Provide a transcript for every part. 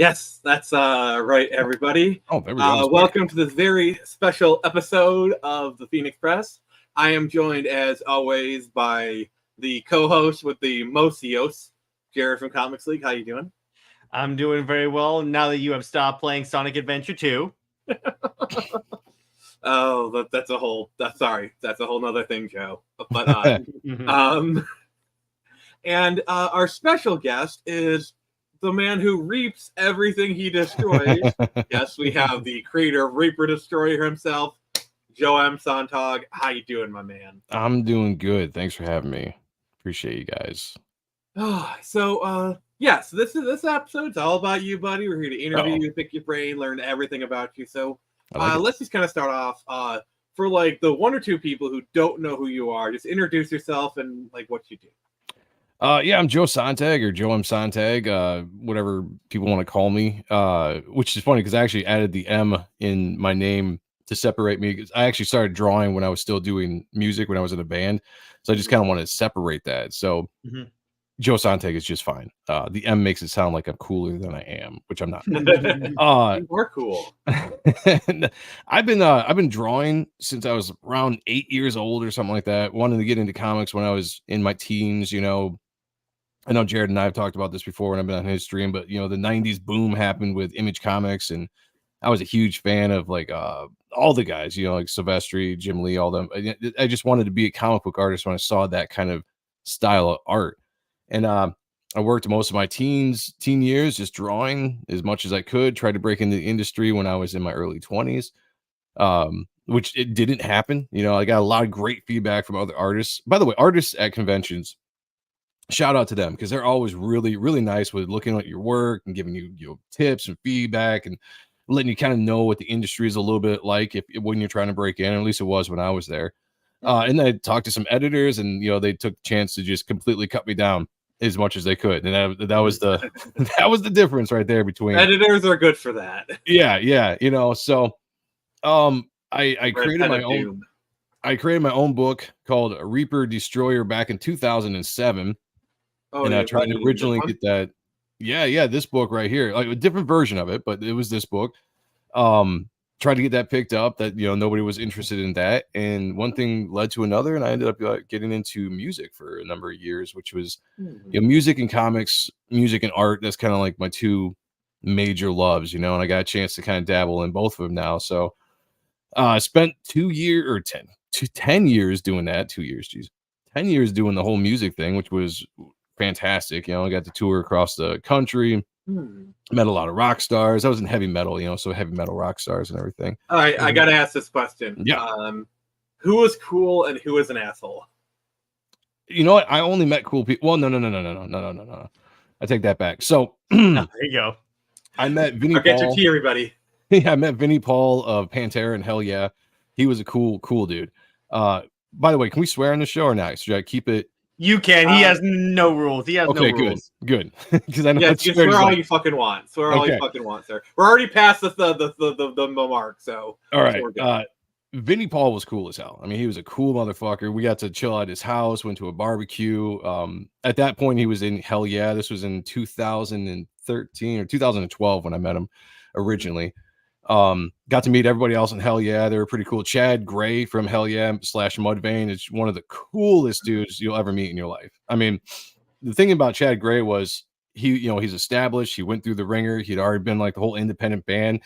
Yes, that's right, everybody. Oh, there we go. Welcome to this very special episode of the Phoenix Press. I am joined, as always, by the co-host with the mosios, Jared from Comics League. How you doing? I'm doing very well now that you have stopped playing Sonic Adventure 2. Oh, that's a whole nother thing, Joe. But and our special guest is the man who reaps everything he destroys. Yes, we have the creator of Reaper Destroyer himself, Joe M. Sontag. How you doing, my man? I'm doing good. Thanks for having me. Appreciate you guys. So this episode's all about you, buddy. We're here to interview you, pick your brain, learn everything about you. So let's just kind of start off. For like the one or two people who don't know who you are, just introduce yourself and like what you do. I'm Joe Sontag, or Joe M. Sontag, whatever people want to call me, which is funny because I actually added the M in my name to separate me, because I actually started drawing when I was still doing music when I was in a band. So I just kind of want to separate that. So Joe Sontag is just fine. The M makes it sound like I'm cooler than I am, which I'm not. We're cool. I've been drawing since I was around 8 years old or something like that. Wanted to get into comics when I was in my teens, you know. I know Jared and I have talked about this before when I've been on his stream, but you know, the 90s boom happened with Image Comics, and I was a huge fan of like all the guys, you know, like Silvestri, Jim Lee, all them. I just wanted to be a comic book artist when I saw that kind of style of art. And I worked most of my teen years just drawing as much as I could, tried to break into the industry when I was in my early 20s. Which it didn't happen. You know, I got a lot of great feedback from other artists. By the way, artists at conventions, shout out to them, because they're always really, really nice with looking at your work and giving you tips and feedback and letting you kind of know what the industry is a little bit like when you're trying to break in. At least it was when I was there. And I talked to some editors, and you know, they took the chance to just completely cut me down as much as they could, and that was the the difference right there between editors are good for that. Yeah, you know. So I created my own. I created my own book called Reaper Destroyer back in 2007. And I tried to originally get that. Yeah, this book right here, like a different version of it, but it was this book. Tried to get that picked up. That, you know, nobody was interested in that, and one thing led to another, and I ended up getting into music for a number of years, which was you know, music and comics, music and art. That's kind of like my two major loves, you know. And I got a chance to kind of dabble in both of them now. So I spent 10 years doing that. 2 years, geez, 10 years doing the whole music thing, which was fantastic. You know, I got to tour across the country, met a lot of rock stars. I was in heavy metal, you know, so heavy metal rock stars and everything. All right, I gotta ask this question. Yeah. Who was cool and who was an asshole? You know what? I only met cool people. Well, no. I take that back. So there you go. I met Vinnie Paul. Get your tea, everybody. Yeah, I met Vinnie Paul of Pantera, and hell yeah, he was a cool dude. By the way, can we swear on the show or not? Should I keep it? You can. He has no rules. He has no rules. Good. Because I know you swear all you fucking want. Swear all you fucking want, sir. We're already past the mark, so all right. Vinnie Paul was cool as hell. I mean, he was a cool motherfucker. We got to chill at his house, went to a barbecue. At that point, he was in Hell Yeah. This was in 2013 or 2012 when I met him originally. Got to meet everybody else in Hell Yeah. They were pretty cool. Chad Gray from Hell Yeah / Mudvayne is one of the coolest dudes you'll ever meet in your life. I mean, the thing about Chad Gray was he's established. He went through the ringer. He'd already been like the whole independent band,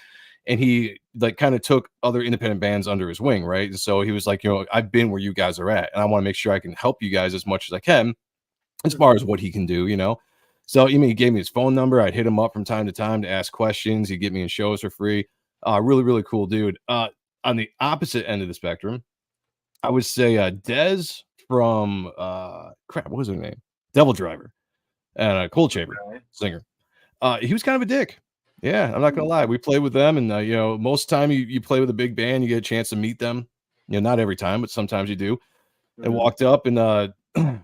and he like kind of took other independent bands under his wing, right? And so he was like, you know, I've been where you guys are at, and I want to make sure I can help you guys as much as I can, as far as what he can do, you know. So he gave me his phone number. I'd hit him up from time to time to ask questions. He'd get me in shows for free. Really, really cool dude. On the opposite end of the spectrum, I would say Dez from what was her name? Devil Driver, and a Cold Chamber singer. He was kind of a dick. Yeah, I'm not gonna lie. We played with them, and you know, most of the time you play with a big band, you get a chance to meet them. You know, not every time, but sometimes you do. And walked up and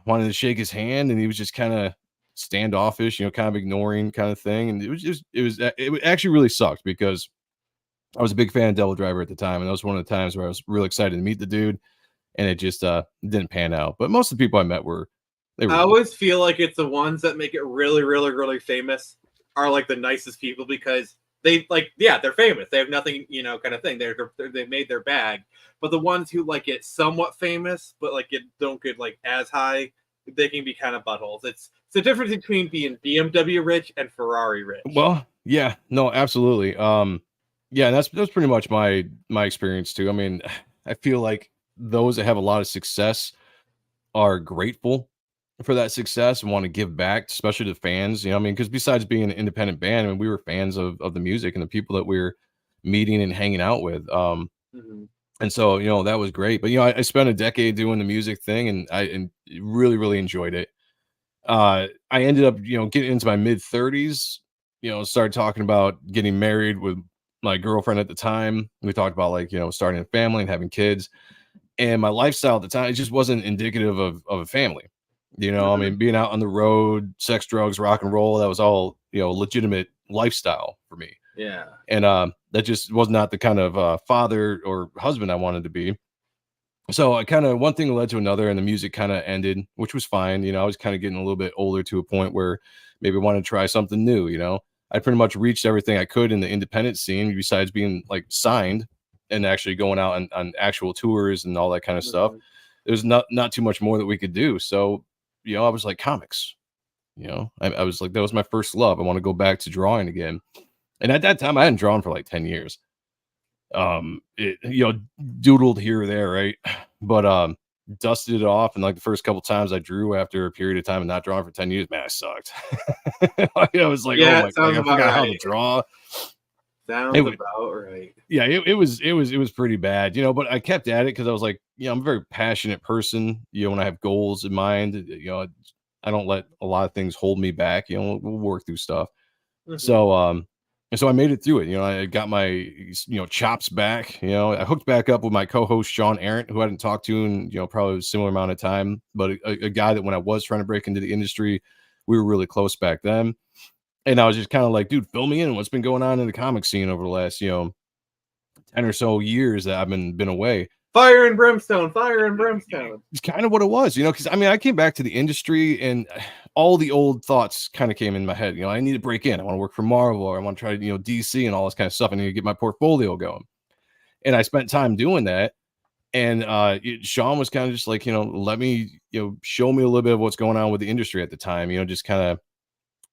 wanted to shake his hand, and he was just kind of standoffish, you know, kind of ignoring kind of thing. And it actually really sucked, because I was a big fan of Devil Driver at the time, and that was one of the times where I was really excited to meet the dude, and it just didn't pan out. But most of the people I met were. I always feel like it's the ones that make it really, really, really famous are like the nicest people because they they're famous. They have nothing, kind of thing. They made their bag. But the ones who like get somewhat famous, but like don't get like as high, they can be kind of buttholes. It's the difference between being BMW rich and Ferrari rich. Well, yeah, no, absolutely. Yeah, that's pretty much my experience too. I mean, I feel like those that have a lot of success are grateful for that success and want to give back, especially to fans. I mean, because besides being an independent band, I mean, we were fans of the music and the people that we were meeting and hanging out with. And so, that was great. But I spent a decade doing the music thing, and I really, really enjoyed it. I ended up, getting into my mid-30s, started talking about getting married with my girlfriend at the time. We talked about starting a family and having kids. And my lifestyle at the time, it just wasn't indicative of a family. I mean, being out on the road, sex, drugs, rock and roll, that was all, legitimate lifestyle for me. Yeah. And that just was not the kind of father or husband I wanted to be. So I kind of, one thing led to another, and the music kind of ended, which was fine. I was kind of getting a little bit older to a point where maybe I wanted to try something new. I pretty much reached everything I could in the independent scene, besides being like signed and actually going out on actual tours and all that kind of stuff. There's not too much more that we could do. So, I was like, comics, I was like, that was my first love. I want to go back to drawing again. And at that time I hadn't drawn for like 10 years. Doodled here or there, right? But dusted it off, and like the first couple times I drew after a period of time and not drawing for 10 years, man, I sucked. I was like, oh my god, I forgot how to draw. Sounds about right. Yeah, it was pretty bad, but I kept at it because I was like, I'm a very passionate person. When I have goals in mind, I don't let a lot of things hold me back. We'll work through stuff. So I made it through it. I got my, chops back. I hooked back up with my co-host Sean Arendt, who I hadn't talked to in, probably a similar amount of time, but a guy that when I was trying to break into the industry, we were really close back then. And I was just kind of like, dude, fill me in what's been going on in the comic scene over the last, 10 or so years that I've been away. Fire and brimstone. It's kind of what it was, because I mean, I came back to the industry and all the old thoughts kind of came in my head. I need to break in. I want to work for Marvel, or I want to try, DC and all this kind of stuff. I need to get my portfolio going. And I spent time doing that. And Sean was kind of just like, let me, show me a little bit of what's going on with the industry at the time, just kind of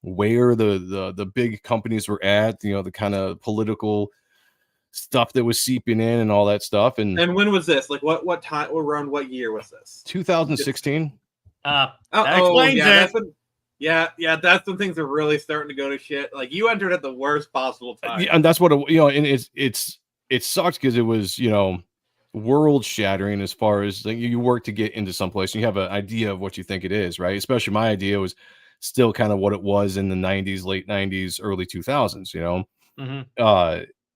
where the big companies were at, the kind of political stuff that was seeping in and all that stuff. And when was this? Like what time, around what year was this? 2016. That explains it. That's when things are really starting to go to shit. Like you entered at the worst possible time. Yeah, and that's what and it sucks because it was, world shattering as far as like, you work to get into someplace and you have an idea of what you think it is, right? Especially my idea was still kind of what it was in the 90s, late 90s, early 2000s,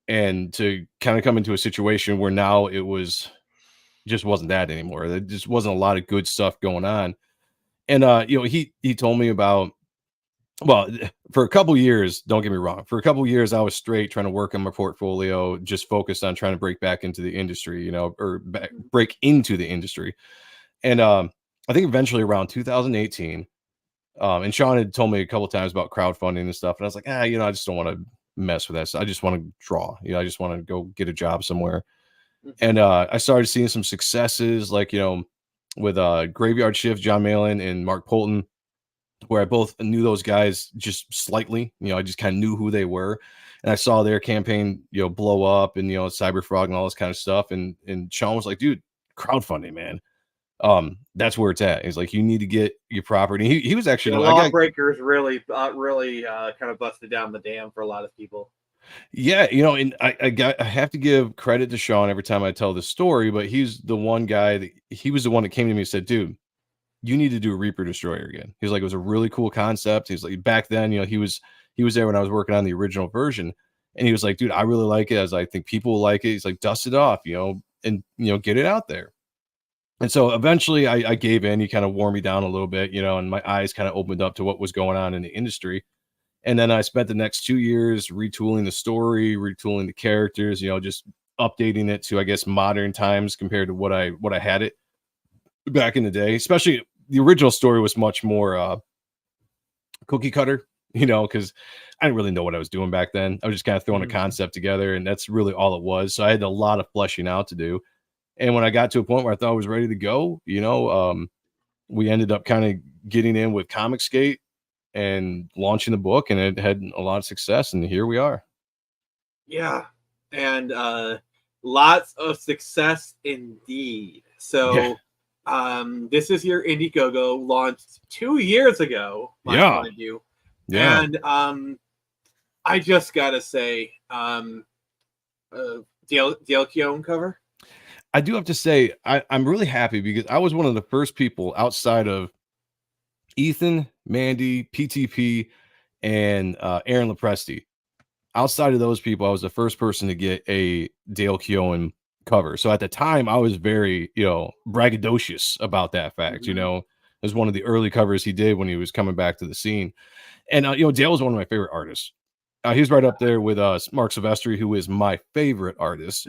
and to kind of come into a situation where now it was just wasn't that anymore. There just wasn't a lot of good stuff going on. And he told me about, well, for a couple years, don't get me wrong, for a couple years I was straight trying to work on my portfolio, just focused on trying to break back into the industry, break into the industry. And I think eventually around 2018, and Sean had told me a couple times about crowdfunding and stuff, and I was like, I just don't want to mess with that. So I just want to draw. I just want to go get a job somewhere. And I started seeing some successes, like with Graveyard Shift, John Malin and Mark Polton, where I both knew those guys just slightly. I just kind of knew who they were, and I saw their campaign, blow up, and Cyberfrog and all this kind of stuff. And Sean was like, dude, crowdfunding, man. That's where it's at. He's like, you need to get your property. He was actually Lawbreakers really kind of busted down the dam for a lot of people. Yeah, and I have to give credit to Sean every time I tell this story, but he's the one guy he was the one that came to me and said, dude, you need to do Reaper Destroyer again. He's like, it was a really cool concept. He's like, back then, he was there when I was working on the original version, and he was like, dude, I really like it. As I think people will like it. He's like, dust it off, and get it out there. And so eventually I gave in. He kind of wore me down a little bit, and my eyes kind of opened up to what was going on in the industry. And then I spent the next 2 years retooling the story, retooling the characters, just updating it to, I guess, modern times compared to what I had it back in the day. Especially the original story was much more cookie cutter, because I didn't really know what I was doing back then. I was just kind of throwing a concept together, and that's really all it was. So I had a lot of fleshing out to do. And when I got to a point where I thought I was ready to go, we ended up kind of getting in with Comicsgate and launching the book, and it had a lot of success, and here we are. Yeah, and lots of success indeed. So this is your Indiegogo, launched 2 years ago, mind you. Yeah. And I just gotta say, Dale Keown cover. I do have to say, I'm really happy because I was one of the first people outside of Ethan, Mandy, PTP, and Aaron Lepresti. Outside of those people, I was the first person to get a Dale Keown cover. So at the time, I was very, braggadocious about that fact. It was one of the early covers he did when he was coming back to the scene. And, Dale was one of my favorite artists. He's right up there with Mark Silvestri, who is my favorite artist,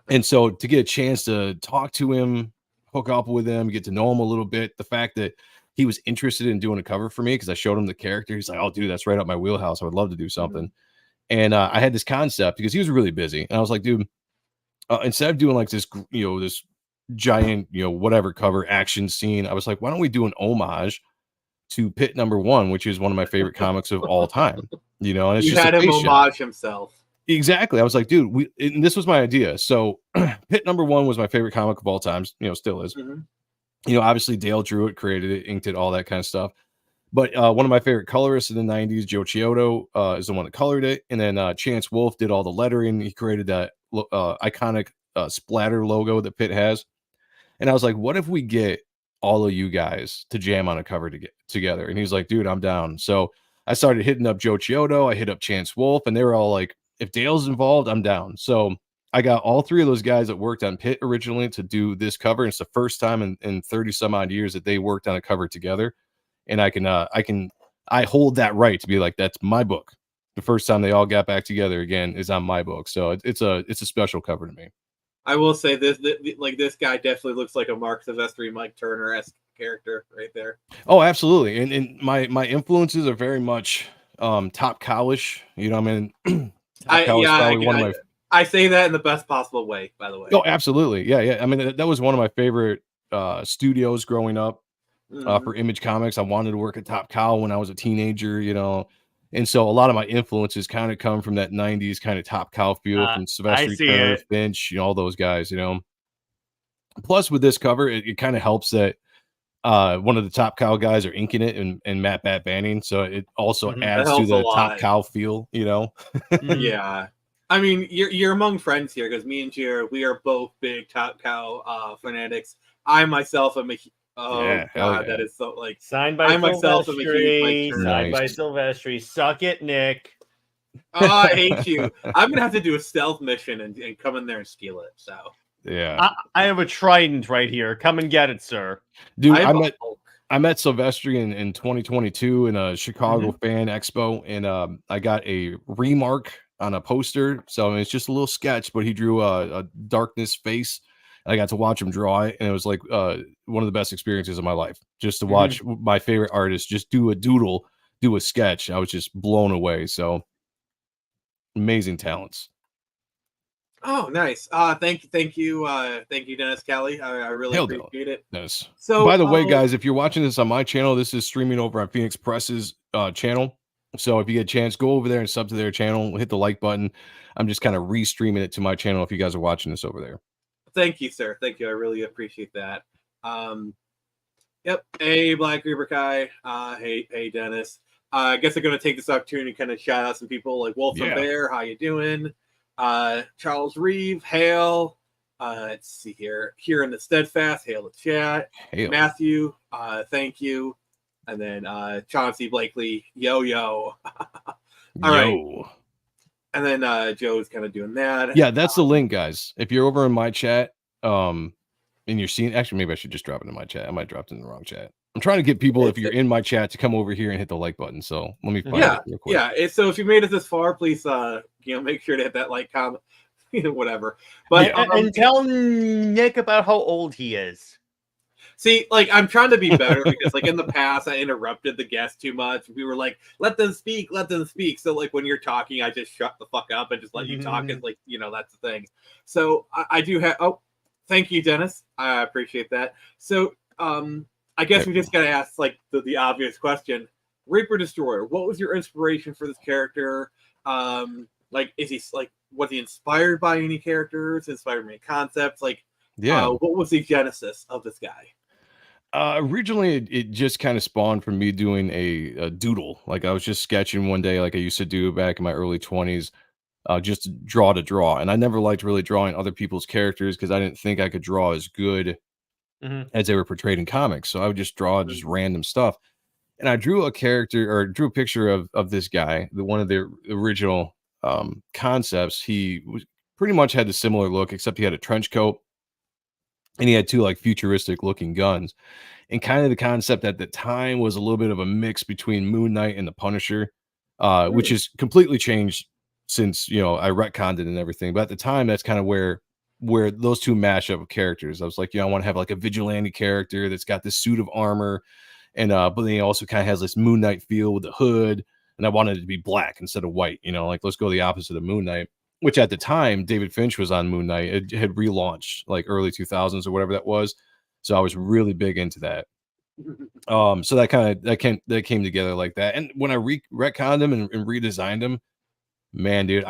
And so to get a chance to talk to him, hook up with him, get to know him a little bit, the fact that he was interested in doing a cover for me because I showed him the character. He's like, "Oh, dude, that's right up my wheelhouse. I would love to do something." And I had this concept because he was really busy. And I was like, dude, instead of doing like this, this giant, whatever cover action scene, I was like, why don't we do an homage to Pit #1, which is one of my favorite comics of all time, and it's You just had him homage himself. Exactly. I was like, dude, and this was my idea. So Pit #1 was my favorite comic of all time, still is. Obviously Dale drew it, created it, inked it, all that kind of stuff. But one of my favorite colorists in the 90s, Joe Chiodo, is the one that colored it. And then Chance Wolfe did all the lettering. He created that iconic splatter logo that Pitt has. And I was like, what if we get all of you guys to jam on a cover together? And he's like, dude, I'm down. So I started hitting up Joe Chiodo. I hit up Chance Wolfe, and they were all like, if Dale's involved, I'm down. So I got all three of those guys that worked on Pitt originally to do this cover. And it's the first time in 30 some odd years that they worked on a cover together. And I hold that right to be like, that's my book. The first time they all got back together again is on my book. So it's a special cover to me. I will say this guy definitely looks like a Mark Silvestri, Mike Turner-esque character right there. Oh, absolutely. And my influences are very much Top Cow-ish. I say that in the best possible way, by the way. Oh, absolutely. Yeah. I mean, that was one of my favorite studios growing up. For Image Comics. I wanted to work at Top Cow when I was a teenager, and so a lot of my influences kind of come from that 90s kind of Top Cow feel from Silvestri, Turner, Finch, all those guys, Plus with this cover, it kind of helps that one of the Top Cow guys are inking it and Matt Bat Banning, so it also adds to the Top Cow feel, Yeah. I mean, you're among friends here because me and Jared, we are both big Top Cow fanatics. I myself am God, that is so like signed by Silvestri. Signed by Silvestri. Suck it, Nick. Oh, I hate you. I'm gonna have to do a stealth mission and come in there and steal it. So yeah, I have a trident right here. Come and get it, sir. Dude, I met Silvestri in 2022 in a Chicago Fan Expo, and I got a remark on a poster. So it's just a little sketch, but he drew a darkness face. I got to watch him draw it, and it was like one of the best experiences of my life. Just to watch my favorite artist just do a doodle, do a sketch. I was just blown away. So amazing talents. Oh, nice. Thank you, Dennis Kelly. I really appreciate it. Dennis. So, by the way, guys, if you're watching this on my channel, this is streaming over on Phoenix Press's channel. So if you get a chance, go over there and sub to their channel. Hit the like button. I'm just kind of restreaming it to my channel if you guys are watching this over there. Thank you, sir. Thank you. I really appreciate that. Yep. Hey, Black Reaper Kai. Hey, Dennis. I guess I'm going to take this opportunity to kind of shout out some people like Wolf and Bear. How you doing? Charles Reeve. Hail. Let's see here. Here in the Steadfast. Hail the chat. Hail. Matthew. Thank you. And then Chauncey Blakely. Yo. All right. And then Joe's kind of doing that. Yeah, that's the link, guys. If you're over in my chat, and you're seeing, actually, maybe I should just drop it in my chat. I might drop it in the wrong chat. I'm trying to get people, if you're in my chat, to come over here and hit the like button. So let me find it real quick. Yeah. So if you made it this far, please, make sure to hit that like, comment, whatever. But and tell Nick about how old he is. See, like, I'm trying to be better because, like, in the past, I interrupted the guest too much. We were like, let them speak, let them speak. So, like, when you're talking, I just shut the fuck up and just let you talk. And, like, that's the thing. So, I do have. Oh, thank you, Dennis. I appreciate that. So, I guess we just got to ask, like, the obvious question. Reaper Destroyer, what was your inspiration for this character? Like, is he, like, was he inspired by any characters? Inspired by any concepts? Like, what was the genesis of this guy? Originally, it just kind of spawned from me doing a doodle. Like I was just sketching one day, like I used to do back in my early 20s, just draw to draw. And I never liked really drawing other people's characters because I didn't think I could draw as good as they were portrayed in comics. So I would just draw just random stuff. And I drew a character or drew a picture of this guy, one of the original concepts. He was pretty much had a similar look, except he had a trench coat and he had two like futuristic looking guns. And kind of the concept at the time was a little bit of a mix between Moon Knight and the Punisher, which has completely changed since I retconned it and everything. But at the time, that's kind of where those two mash up with characters. I was like, I want to have like a vigilante character that's got this suit of armor, and but then he also kind of has this Moon Knight feel with the hood, and I wanted it to be black instead of white. Like let's go the opposite of Moon Knight. Which at the time, David Finch was on Moon Knight. It had relaunched like early 2000s or whatever that was. So I was really big into that. So that came together like that. And when I retconned him and redesigned him, man, dude,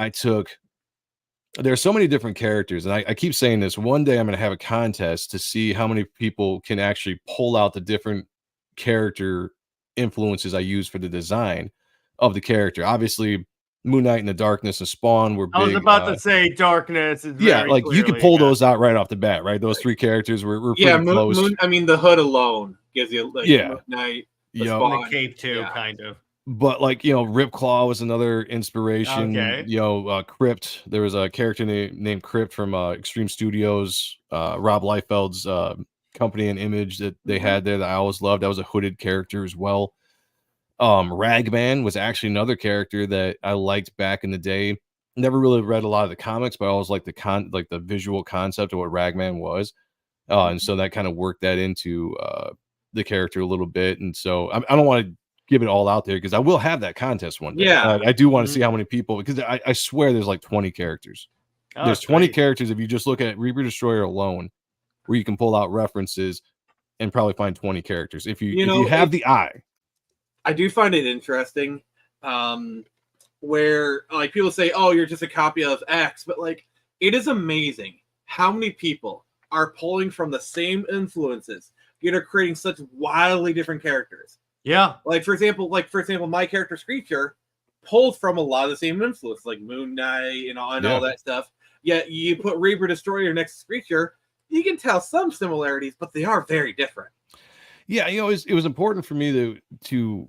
there's so many different characters. And I keep saying this, one day I'm going to have a contest to see how many people can actually pull out the different character influences I use for the design of the character. Obviously, Moon Knight and the Darkness and Spawn were big. I was about to say Darkness is very like you could pull those out right off the bat, right? Those three characters were pretty close. I mean, the hood alone gives you like Moon Knight, the cape too, kind of. But like Ripclaw was another inspiration. Okay. Crypt. There was a character named Crypt from Extreme Studios, Rob Liefeld's company and Image that they had there that I always loved. That was a hooded character as well. Ragman was actually another character that I liked back in the day. Never really read a lot of the comics, but I always liked the visual concept of what Ragman was. And so that kind of worked that into the character a little bit. And so I don't want to give it all out there because I will have that contest one day. Yeah. I do want to see how many people, because I swear there's like 20 characters. There's 20 characters if you just look at Reaper Destroyer alone, where you can pull out references and probably find 20 characters if you have the eye. I do find it interesting where like people say, oh, you're just a copy of X, but like it is amazing how many people are pulling from the same influences, creating such wildly different characters. Yeah. Like for example, my character Screecher pulled from a lot of the same influence, like Moon Knight and all that stuff. Yet you put Reaper Destroyer next to Screecher, you can tell some similarities, but they are very different. Yeah, it was important for me to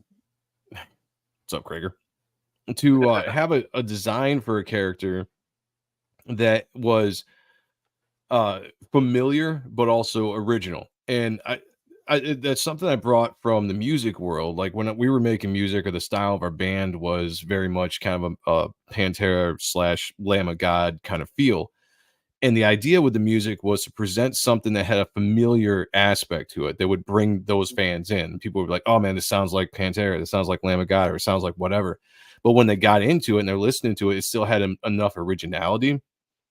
what's up, Krager? To have a design for a character that was familiar but also original. And that's something I brought from the music world. Like when we were making music, or the style of our band was very much kind of a Pantera / Lamb of God kind of feel. And the idea with the music was to present something that had a familiar aspect to it that would bring those fans in. People would be like, oh man, this sounds like Pantera. This sounds like Lamb of God, or it sounds like whatever. But when they got into it and they're listening to it, it still had enough originality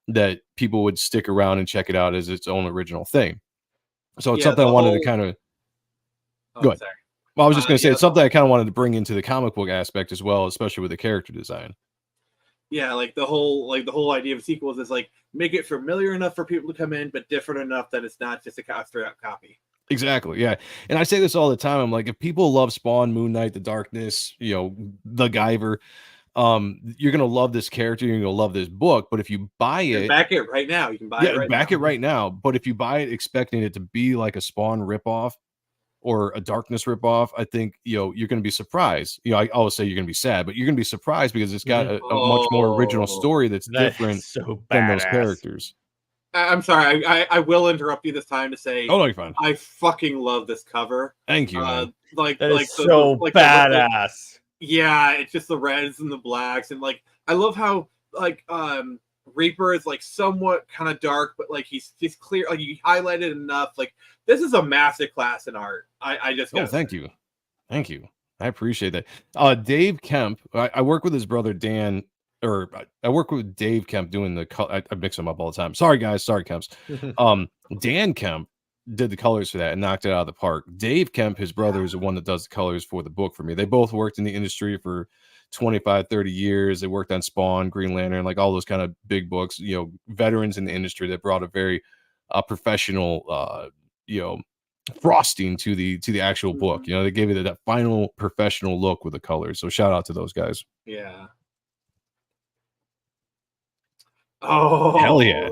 that people would stick around and check it out as its own original thing. So it's something I wanted to kind of... Go ahead. Sorry. Well, I was just going to say, it's something I kind of wanted to bring into the comic book aspect as well, especially with the character design. Yeah, like the whole idea of sequels is like make it familiar enough for people to come in, but different enough that it's not just a straight up copy. Exactly, yeah. And I say this all the time. I'm like, if people love Spawn, Moon Knight, the Darkness, the Guyver, you're gonna love this character. You're gonna love this book. But if you buy it, back it right now. You can buy it. Yeah, back it right now. But if you buy it expecting it to be like a Spawn ripoff or a Darkness ripoff, I think you're going to be surprised. I always say you're going to be sad, but you're going to be surprised because it's got a much more original story that's different than those characters. I'm sorry, I will interrupt you this time to say, oh no, you're fine. I fucking love this cover. Thank you. Man. Badass. Yeah, it's just the reds and the blacks, and like I love how like Reaper is like somewhat kind of dark, but like he's clear, like you highlighted enough. Like this is a massive class in art. I just thank you. I appreciate that. Dave Kemp, I work with his brother Dan, or I work with Dave Kemp doing the color. I mix them up all the time. Sorry guys, sorry Kemps. Dan Kemp did the colors for that and knocked it out of the park. Dave Kemp, his brother, is the one that does the colors for the book for me. They both worked in the industry for 25, 30 years. They worked on Spawn, Green Lantern, like all those kind of big books, veterans in the industry that brought a very professional, frosting to the actual book. They gave it that final professional look with the colors. So shout out to those guys. Yeah. Oh, hell yeah.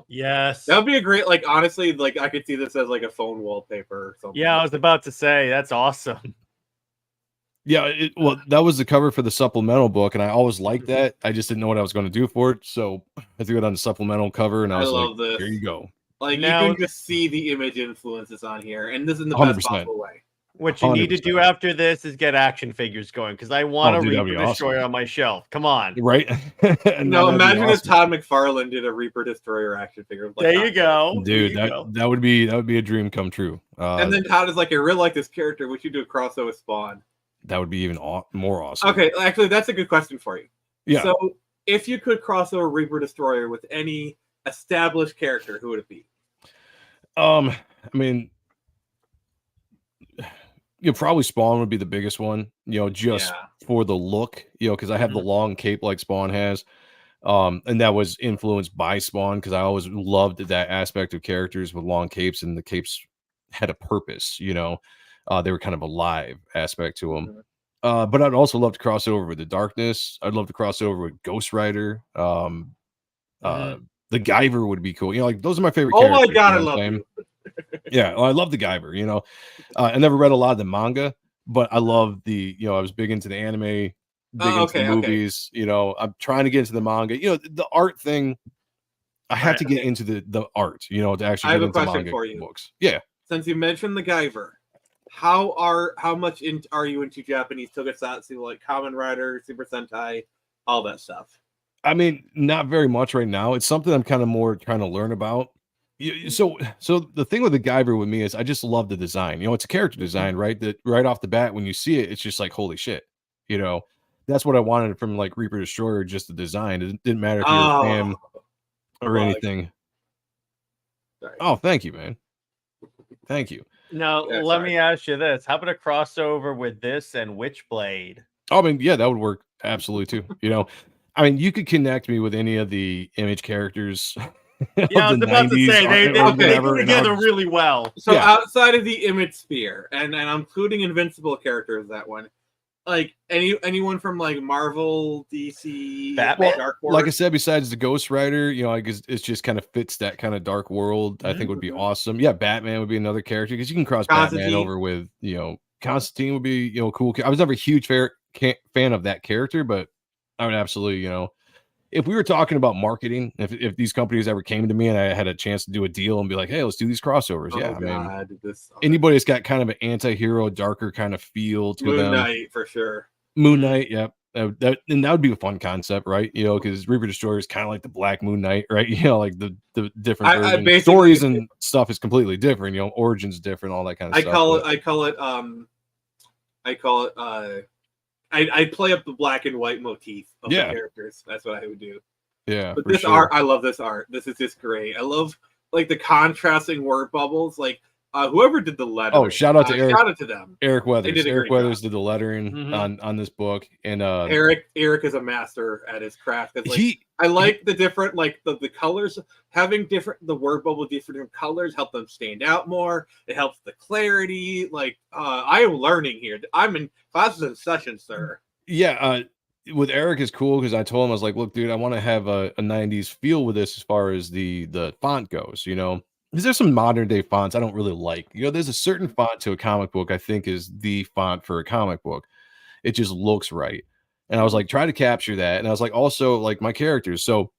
Yes, that would be a great, like, honestly, like I could see this as like a phone wallpaper or something. Yeah, I was about to say that's awesome. Yeah, well, that was the cover for the supplemental book, and I always liked that. I just didn't know what I was going to do for it, so I threw it on the supplemental cover, and I was like, this. "Here you go." Like now, you can just see the image influences on here, and this is in the best possible way. What you need to do after this is get action figures going, because I want a Reaper Destroyer on my shelf. Come on, right? No, imagine if Todd McFarlane did a Reaper Destroyer action figure. Like, there you go, dude. That would be a dream come true. And then Todd is like, I really like this character. We should do a crossover with Spawn. That would be even more awesome. Okay, actually, that's a good question for you. Yeah. So, if you could cross over Reaper Destroyer with any established character, who would it be? I mean, probably Spawn would be the biggest one. Just for the look. Because I have the long cape like Spawn has. And that was influenced by Spawn because I always loved that aspect of characters with long capes, and the capes had a purpose. They were kind of a live aspect to them. But I'd also love to cross over with the Darkness. I'd love to cross over with Ghost Rider. The Guyver would be cool. Like those are my favorite characters. Oh my god, I love him. Yeah, well, I love the Guyver. I never read a lot of the manga, but I love I was big into the anime, big into the movies. I'm trying to get into the manga. The art thing. I have to get into the art. To actually get into manga books. Yeah. Since you mentioned the Guyver, how much are you into Japanese tokusatsu, like Kamen Rider, Super Sentai, all that stuff? I mean, not very much right now. It's something I'm kind of more trying to learn about. So the thing with the Guyver with me is I just love the design. It's a character design, right? That right off the bat when you see it, it's just like holy shit. That's what I wanted from like Reaper Destroyer, just the design. It didn't matter if you're a fan or anything. Oh, thank you, man. Thank you. Now, let me ask you this. How about a crossover with this and Witchblade? Oh, I mean, yeah, that would work absolutely too. I mean, you could connect me with any of the Image characters. Yeah, I was about to say, they go together really well. So outside of the Image sphere, and I'm including Invincible characters, that one, like anyone from like Marvel, DC, Batman, Dark Horse. Like I said, besides the Ghost Rider, I guess it just kind of fits that kind of dark world. I think would be awesome. Yeah, Batman would be another character because you can cross Batman over with Constantine would be cool. I was never a huge fan of that character, but I would absolutely if we were talking about marketing, if these companies ever came to me and I had a chance to do a deal and be like, hey, let's do these crossovers. Anybody that's got kind of an anti-hero, darker kind of feel to them. Moon Knight for sure. Moon Knight, yep. And that would be a fun concept, right? Because Reaper Destroyer is kind of like the Black Moon Knight, right? Like the different versions. Stories and stuff is completely different. Origins different, all that kind of stuff. I play up the black and white motif of the characters. That's what I would do. Yeah. But this art, I love this art. This is just great. I love like the contrasting word bubbles. Like whoever did the lettering. Oh, shout out to Eric. Shout out to them. Eric Weathers. Eric Weathers did the lettering on this book. And Eric is a master at his craft. Like, I like the different, like the colors, having the word bubble different colors help them stand out more. It helps the clarity. Like I am learning here. I'm in classes in session, sir. Yeah. With Eric is cool because I told him, I was like, look, dude, I want to have a 90s feel with this as far as the font goes, because there's some modern day fonts I don't really like. There's a certain font to a comic book I think is the font for a comic book. It just looks right. And I was like, try to capture that. And I was like, also like my characters. So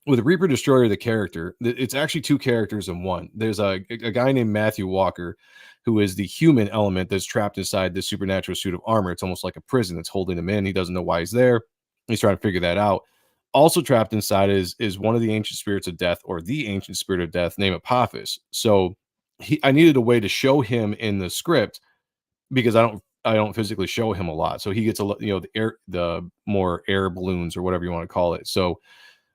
with Reaper Destroyer, the character, it's actually two characters in one. There's a guy named Matthew Walker, who is the human element that's trapped inside this supernatural suit of armor. It's almost like a prison that's holding him in. He doesn't know why he's there. He's trying to figure that out. also trapped inside is one of the ancient spirits of death, or the ancient spirit of death, named Apophis. So I needed a way to show him in the script, because I don't physically show him a lot. So he gets the more air balloons or whatever you want to call it. So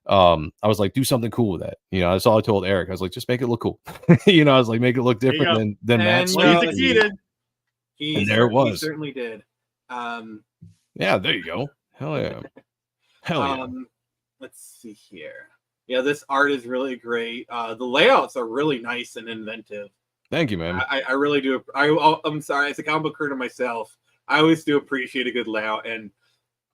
I was like, do something cool with that. That's all I told Eric. I was like, just make it look cool. I was like, make it look different than Matt's. Well, he succeeded. And there it was. He certainly did. Yeah, there you go. Hell yeah. Hell yeah. Let's see here. Yeah, this art is really great. The layouts are really nice and inventive. Thank you, man. I really do. I'm sorry, as a comic book creator myself, I always do appreciate a good layout, and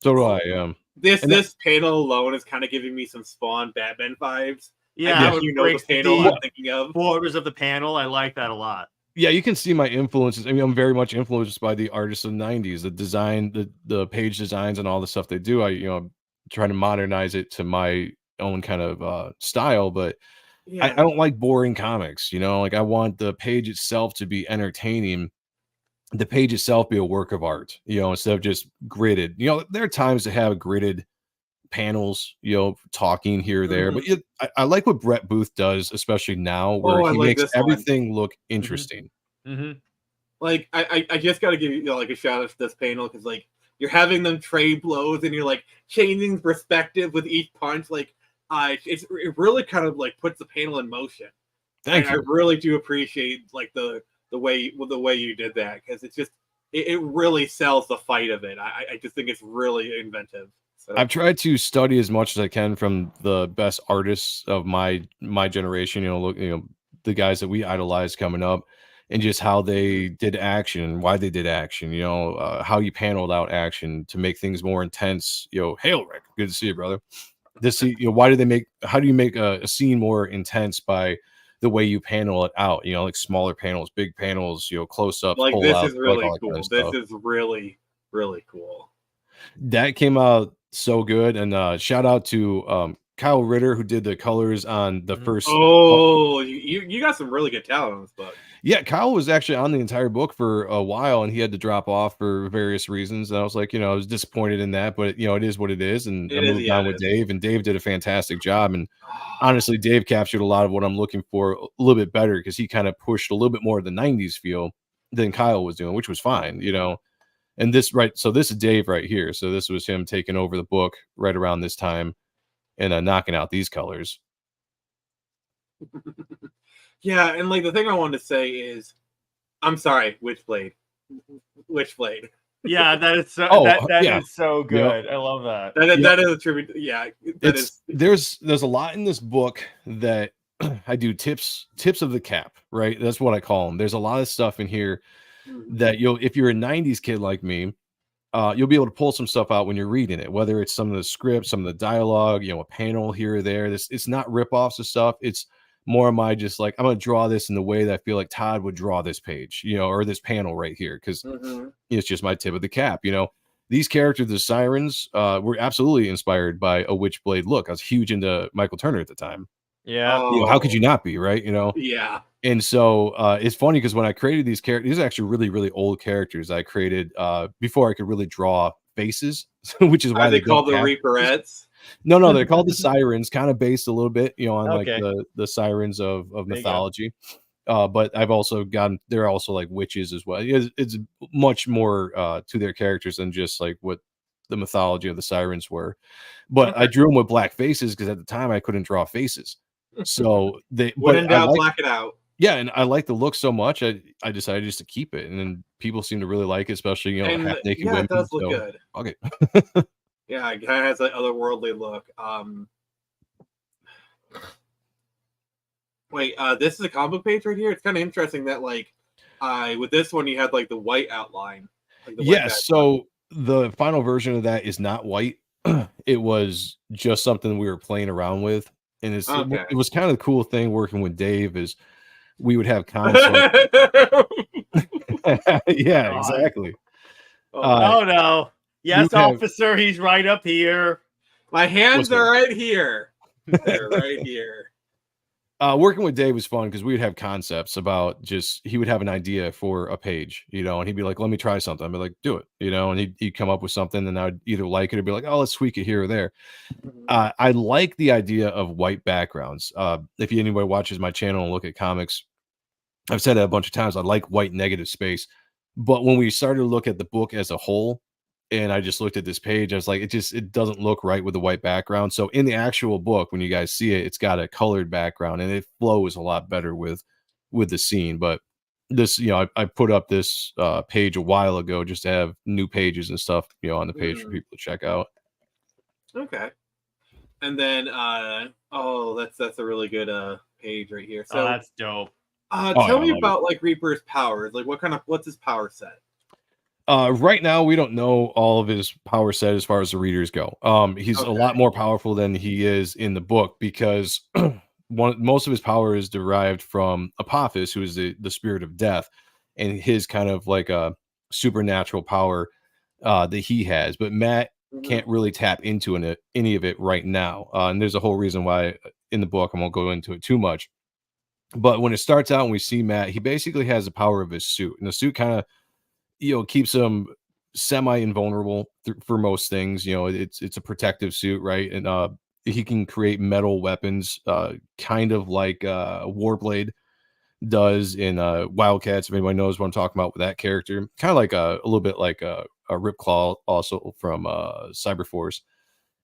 so do I. This panel alone is kind of giving me some Spawn Batman vibes. Yeah, the panel I'm thinking of. Borders of the panel, I like that a lot. Yeah, you can see my influences. I mean, I'm very much influenced by the artists of the 90s, the design, the page designs, and all the stuff they do. I try to modernize it to my own kind of style, but yeah. I don't like boring comics. Like, I want the page itself to be entertaining, the page itself be a work of art, instead of just gridded. There are times to have gridded panels, talking here or there, but I like what Brett Booth does, especially now, where he makes everything look interesting. Like, I just got to give you like a shout out to this panel, because like you're having them trade blows and you're like changing perspective with each punch. Like, it really kind of like puts the panel in motion. Thank you. I really do appreciate like the way you did that, because it's just it really sells the fight of it. I just think it's really inventive. So I've tried to study as much as I can from the best artists of my generation. The guys that we idolized coming up, and just how they did action, why they did action. How you paneled out action to make things more intense. Hail, Rick, good to see you, brother. How do you make a scene more intense by the way you panel it out? Like smaller panels, big panels, close ups. Like, this is really cool. This is really, really cool. That came out so good. And shout out to Kyle Ritter, who did the colors on the first. You got some really good talent on this book. Yeah, Kyle was actually on the entire book for a while, and he had to drop off for various reasons. And I was like, I was disappointed in that, but it is what it is. And I moved on with Dave, and Dave did a fantastic job. And honestly, Dave captured a lot of what I'm looking for a little bit better, because he kind of pushed a little bit more of the 90s feel than Kyle was doing, which was fine, And this is Dave right here. So this was him taking over the book right around this time and knocking out these colors. Yeah, and like the thing I wanted to say is, I'm sorry, Witchblade. Yeah, that is so. That is so good. I love that. That is a tribute. Yeah, There's a lot in this book that I do tips of the cap, right? That's what I call them. There's a lot of stuff in here that if you're a 90s kid like me, you'll be able to pull some stuff out when you're reading it, whether it's some of the script, some of the dialogue, a panel here or there. It's not rip-offs of stuff. It's more of my just like, I'm going to draw this in the way that I feel like Todd would draw this page, or this panel right here, because it's just my tip of the cap. These characters, the Sirens, were absolutely inspired by a Witchblade look. I was huge into Michael Turner at the time. Yeah. How could you not be, right? Yeah. And so it's funny, because when I created these characters, these are actually really, really old characters I created before I could really draw faces, which is why they called the Reaperettes. No, they're called the Sirens, kind of based a little bit, on like the Sirens of mythology. But I've also they're also like witches as well. It's much more to their characters than just like what the mythology of the Sirens were. But I drew them with black faces, because at the time I couldn't draw faces. So when in doubt, black it out. Yeah, and I like the look so much, I decided just to keep it, and then people seem to really like it, especially half naked women. It does look good. Okay. Yeah, it kind of has that otherworldly look. Wait, this is a comic book page right here. It's kind of interesting that like, with this one you had like the white outline. Yes. So the final version of that is not white. It was just something we were playing around with, and it was kind of the cool thing working with Dave is we would have concepts. Yeah, exactly. Oh no. Yes, officer, he's right up here. My hands are right here. They're right here. Working with Dave was fun because we would have concepts about he would have an idea for a page, and he'd be like, let me try something. I'd be like, do it, and he'd come up with something and I'd either like it or be like, oh, let's tweak it here or there. I like the idea of white backgrounds. If anybody watches my channel and look at comics, I've said it a bunch of times. I like white negative space, but when we started to look at the book as a whole, and I just looked at this page, I was like, it doesn't look right with the white background. So in the actual book, when you guys see it, it's got a colored background and it flows a lot better with the scene. But this, I put up this page a while ago just to have new pages and stuff, on the page for people to check out. Okay. And then, that's a really good page right here. So that's dope. Tell me about like Reaper's powers. Like, what's his power set? Right now, we don't know all of his power set as far as the readers go. He's a lot more powerful than he is in the book because most of his power is derived from Apophis, who is the spirit of death, and his kind of like a supernatural power that he has. But Matt can't really tap into any of it right now. And there's a whole reason why in the book. I won't go into it too much. But when it starts out and we see Matt, he basically has the power of his suit, and the suit kind of keeps him semi-invulnerable for most things. It's a protective suit, right? And he can create metal weapons, kind of like Warblade does in Wildcats. If anybody knows what I'm talking about with that character, kind of like a little bit like a Ripclaw, also from Cyberforce.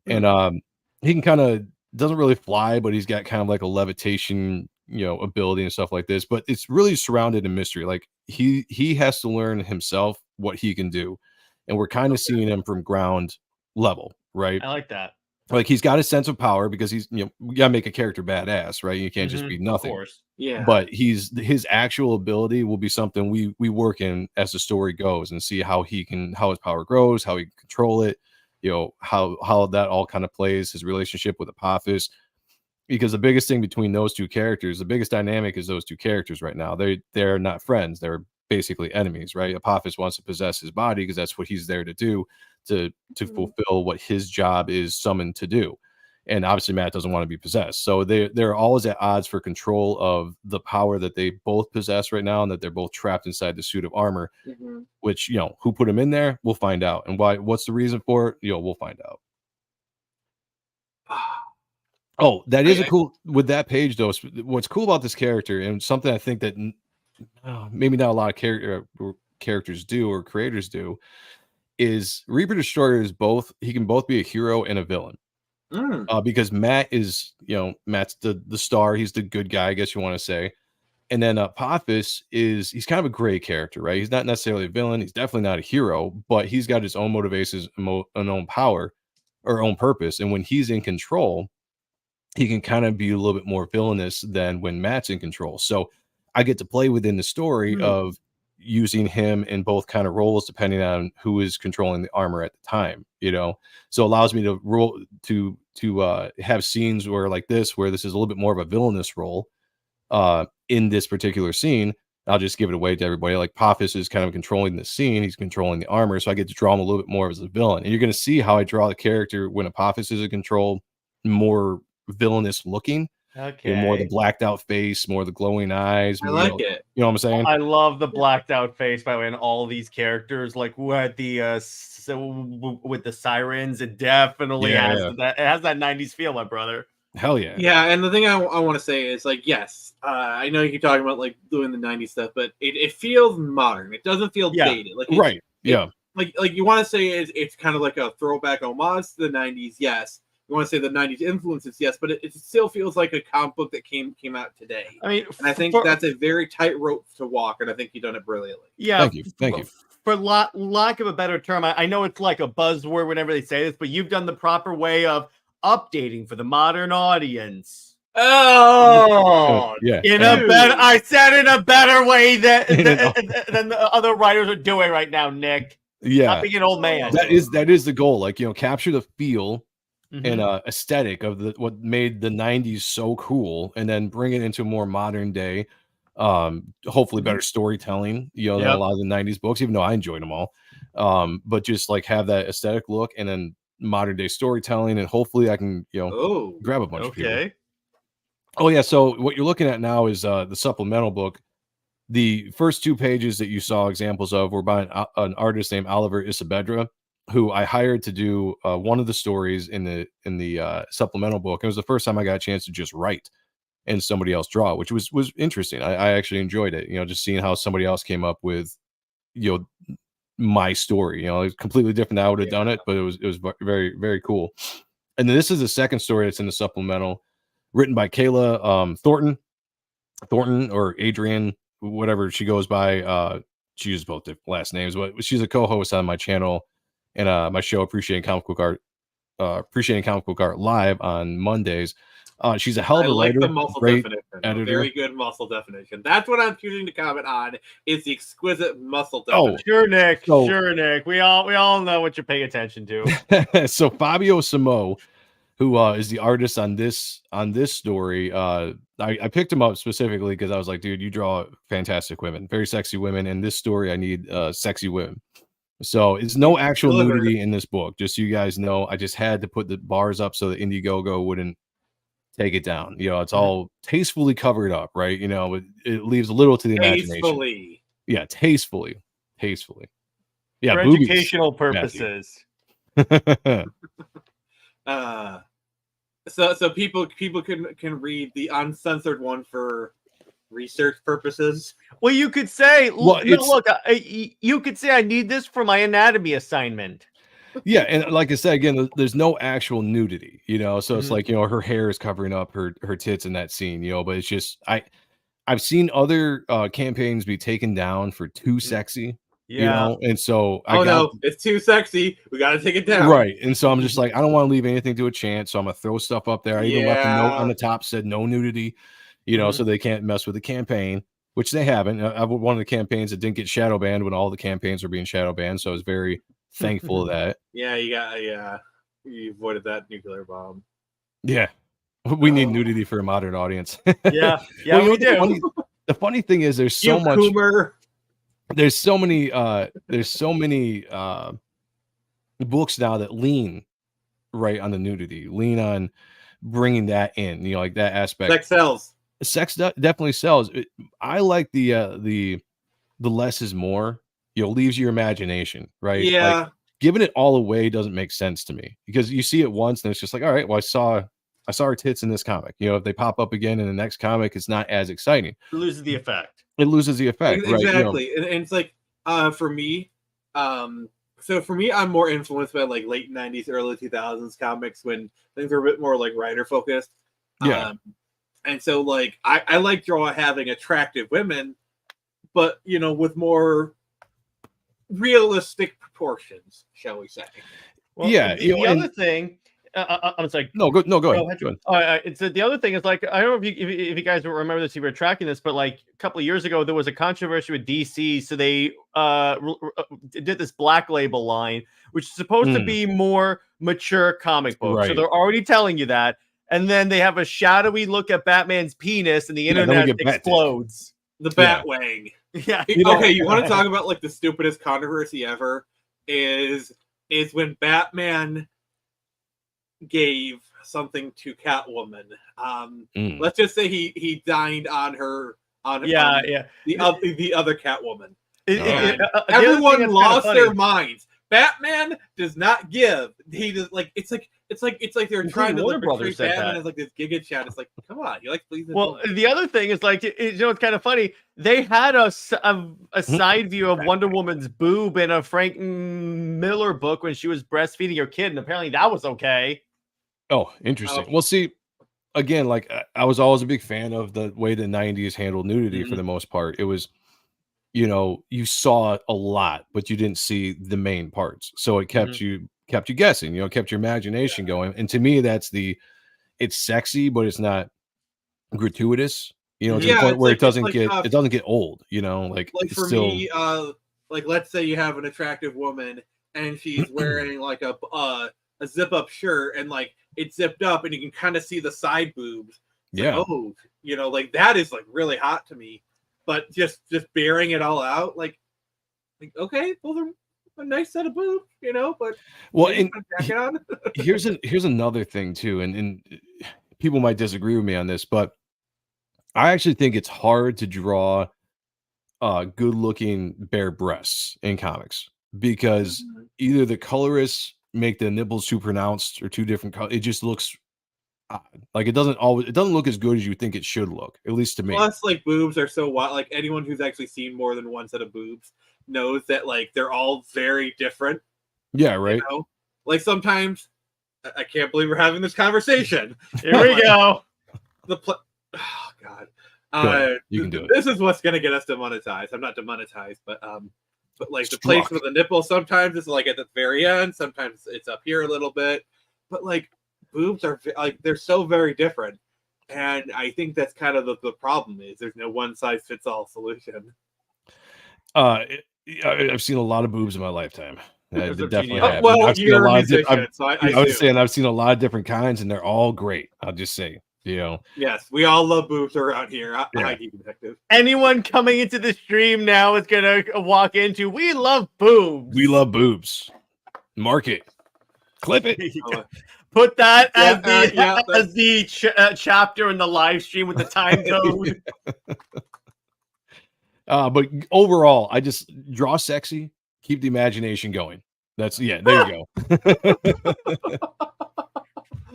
And he can kind of doesn't really fly, but he's got kind of like a levitation ability and stuff like this, but it's really surrounded in mystery. Like he has to learn himself what he can do, and we're kind of seeing him from ground level, right? I like that. Like he's got a sense of power because he's you gotta make a character badass, right? You can't just be nothing. Of course. Yeah, but his actual ability will be something we work in as the story goes and see how his power grows, how he can control it, how that all kind of plays, his relationship with Apophis. Because the biggest thing between those two characters, the biggest dynamic is those two characters right now. They're not friends. They're basically enemies, right? Apophis wants to possess his body because that's what he's there to do, to fulfill what his job is summoned to do. And obviously Matt doesn't want to be possessed. So they're always at odds for control of the power that they both possess right now, and that they're both trapped inside the suit of armor, which, who put him in there, we'll find out. And what's the reason for it? We'll find out. Oh, that is a cool with that page though. What's cool about this character, and something I think that maybe not a lot of characters do or creators do, is Reaper Destroyer is both. He can both be a hero and a villain. Because Matt is, Matt's the star. He's the good guy, I guess you want to say. And then Apophis he's kind of a gray character, right? He's not necessarily a villain. He's definitely not a hero, but he's got his own motivations, an own power or own purpose. And when he's in control, he can kind of be a little bit more villainous than when Matt's in control. So I get to play within the story of using him in both kind of roles, depending on who is controlling the armor at the time, so it allows me to roll to have scenes where this is a little bit more of a villainous role in this particular scene. I'll just give it away to everybody. Like Apophis is kind of controlling the scene. He's controlling the armor. So I get to draw him a little bit more as a villain. And you're going to see how I draw the character when Apophis is in control, more villainous looking. Okay. More the blacked out face, more the glowing eyes. I like it. You know what I'm saying? I love the blacked out face, by the way, and all these characters, like with the sirens, it definitely has that. It has that 90s feel, my brother. Hell yeah. Yeah, and the thing I want to say is yes, I know you're talking about doing the 90s stuff, but it feels modern. It doesn't feel dated. Right. Yeah. Like you want to say it's kind of like a throwback homage to the 90s, yes. You want to say the 90s influences, yes, but it still feels like a comic book that came out today. I mean, and I think that's a very tight rope to walk, and I think you've done it brilliantly. Yeah, thank you. For lack of a better term, I know it's like a buzzword whenever they say this, but you've done the proper way of updating for the modern audience. Oh, yeah. I said in a better way than the other writers are doing right now, Nick. Yeah, not being an old man. That is the goal. Capture the feel and aesthetic of what made the 90s so cool, and then bring it into more modern day, hopefully better storytelling, than a lot of the 90s books, even though I enjoyed them all, but just have that aesthetic look, and then modern day storytelling, and hopefully I can grab a bunch of people. Oh yeah, so what you're looking at now is the supplemental book. The first 2 pages that you saw examples of were by an artist named Oliver Isabedra, who I hired to do one of the stories in the supplemental book. It was the first time I got a chance to just write and somebody else draw, which was interesting. I actually enjoyed it. Just seeing how somebody else came up with my story. It's completely different than I would have done it, but it was very, very cool. And then this is the second story that's in the supplemental, written by Kayla Thornton or Adrian, whatever she goes by. She uses both the last names, but she's a co-host on my channel and my show Appreciating Comic Book Art live on Mondays. She's a hell of a writer, the muscle great definition, editor. very good muscle definition. That's what I'm choosing to comment on. Is the exquisite muscle definition. Sure, Nick. Sure, Nick. We all know what you're paying attention to. So Fabio Samo, who is the artist on this story, I picked him up specifically because I was like, dude, you draw fantastic women, very sexy women. In this story, I need sexy women. So it's no actual nudity in this book. Just so you guys know, I just had to put the bars up so that Indiegogo wouldn't take it down. It's all tastefully covered up, right? It leaves a little to the imagination. Yeah, tastefully. Yeah, for boobies, educational purposes. So people can read the uncensored one for research purposes. Well, you could say, you could say I need this for my anatomy assignment. Yeah, and like I said, again, there's no actual nudity, so it's like, her hair is covering up her tits in that scene, but it's just I've seen other campaigns be taken down for too sexy. And so it's too sexy. We got to take it down. Right. And so I'm just like, I don't want to leave anything to a chance. So I'm going to throw stuff up there. I even left a note on the top said no nudity, so they can't mess with the campaign, which they haven't. I one of the campaigns that didn't get shadow banned when all the campaigns were being shadow banned. So I was very thankful of that. You avoided that nuclear bomb. Yeah. We need nudity for a modern audience. Yeah, we do. The funny thing is there's so much. There's so many books now that lean right on the nudity, lean on bringing that in, like that aspect. Sex sells. Sex definitely sells. I like the less is more. Leaves your imagination, right? Yeah. Like, giving it all away doesn't make sense to me because you see it once and it's just like, all right, well, I saw her tits in this comic. If they pop up again in the next comic, it's not as exciting. It loses the effect. Exactly. Right? And it's like for me, so for me, I'm more influenced by like late 90s, early 2000s comics when things are a bit more like writer focused. Yeah. And so like I like having attractive women, but with more realistic proportions, shall we say. Well, the other thing, I'm sorry. Go ahead. Go ahead. It's the other thing is like, I don't know if you guys remember this, if you were tracking this, but like a couple of years ago, there was a controversy with DC. So they did this Black Label line, which is supposed to be more mature comic books. Right. So they're already telling you that. And then they have a shadowy look at Batman's penis and the internet explodes. The Batwang. Yeah. Okay, you want to talk about like the stupidest controversy ever is when Batman gave something to Catwoman. Let's just say he dined on her the other Catwoman. Everyone lost their minds. Batman does not give. He does like it's like they're trying to like portray Batman as like this giga chat. It's like, come on, you like please. Well, the other thing is like it's kind of funny. They had a side view of Wonder Woman's boob in a Frank Miller book when she was breastfeeding her kid, and apparently that was okay. Oh, interesting. Well, see, again, like I was always a big fan of the way the 90s handled nudity for the most part. It was, you saw a lot, but you didn't see the main parts. So it kept you guessing, kept your imagination going. And to me, it's sexy, but it's not gratuitous, to the point where it doesn't get old, like for still... me, like let's say you have an attractive woman and she's wearing like a zip up shirt and like it's zipped up and you can kind of see the side boobs. Like that is like really hot to me. But just bearing it all out, like okay, those are a nice set of boobs, but well, and here's another thing too, and people might disagree with me on this, but I actually think it's hard to draw good looking bare breasts in comics because either the colorists make the nipples too pronounced or too different color. It just looks odd. Like it doesn't look as good as you think it should look, at least to me. Plus, like, boobs are so wild. Like, anyone who's actually seen more than one set of boobs knows that, like, they're all very different. Yeah, right. You know? Like, sometimes I can't believe we're having this conversation. Here we go. Oh God. You can do it. This is what's gonna get us demonetized. I'm not demonetized, but like the place for the nipple sometimes is like at the very end, sometimes it's up here a little bit. But like boobs are like they're so very different. And I think that's kind of the problem is there's no one size fits all solution. I've seen a lot of boobs in my lifetime. I definitely have. Well, I've seen you're a musician, so I was saying I've seen a lot of different kinds, and they're all great. I'll just say, you know. Yes, we all love boobs around here. ID detective. Anyone coming into the stream now is gonna walk into. We love boobs. We love boobs. Mark it. Clip it. Put that as the chapter in the live stream with the time code. But overall, I just draw sexy, keep the imagination going. There you go.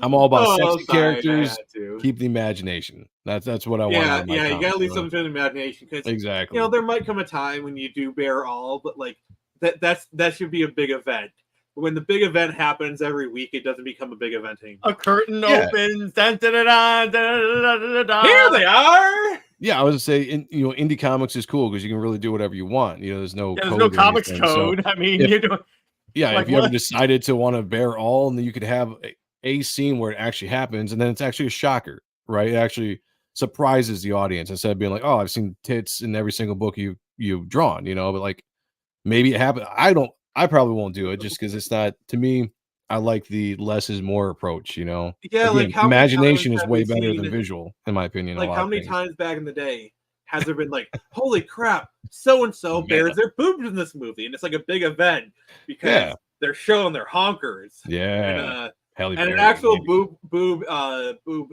I'm all about sexy characters. Keep the imagination. That's what I want. Yeah, you gotta leave something to the imagination because exactly. You know, there might come a time when you do bear all, but like that should be a big event. When the big event happens every week, it doesn't become a big event anymore. A curtain opens. Dun, dun, dun, dun, dun, dun. Here they are. Yeah, I was gonna say, indie comics is cool because you can really do whatever you want. You know, there's no comics code. So I mean, if you ever decided to want to bear all, and then you could have a scene where it actually happens, and then it's actually a shocker, right? It actually surprises the audience instead of being like, "Oh, I've seen tits in every single book you've drawn," you know. But like, maybe it happened. I probably won't do it just because it's not, to me, I like the less is more approach, you know? Yeah, again, like imagination is way better than visual, in my opinion. Like how many times back in the day has there been like, holy crap, so-and-so bears their boobs in this movie? And it's like a big event because they're showing their honkers. Yeah. And an actual boob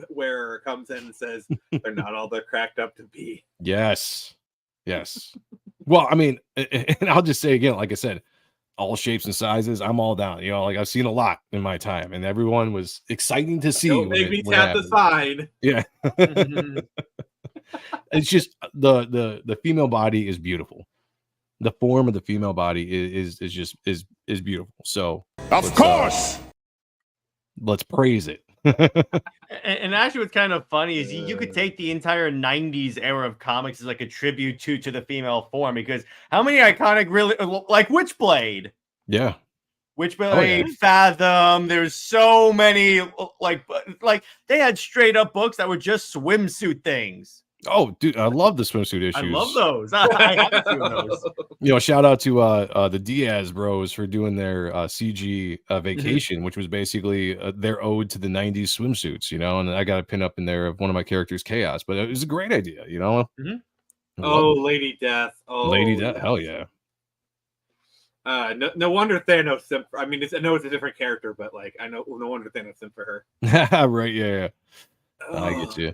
wearer comes in and says, they're not all they're cracked up to be. Yes. Well, I mean, and I'll just say again, like I said, all shapes and sizes, I'm all down. You know, like I've seen a lot in my time, and everyone was exciting to see. Don't make me tap the sign. Yeah. It's just the female body is beautiful. The form of the female body is beautiful. So of course, let's praise it. And actually, what's kind of funny is you could take the entire 90s era of comics as like a tribute to the female form, because how many iconic, really, like Witchblade? Yeah. Witchblade, Fathom. There's so many, like they had straight up books that were just swimsuit things. Oh, dude, I love the swimsuit issues. I love those. I haven't seen those. You know, shout out to the Diaz bros for doing their CG Vacation, which was basically their ode to the 90s swimsuits, you know, and I got a pin up in there of one of my characters, Chaos, but it was a great idea, you know? Oh, Lady Death. Oh, Lady Death. Hell yeah. No wonder Thanos simp. I mean, I know it's a different character, but like, no wonder Thanos simp for her. Right. Yeah. I get you.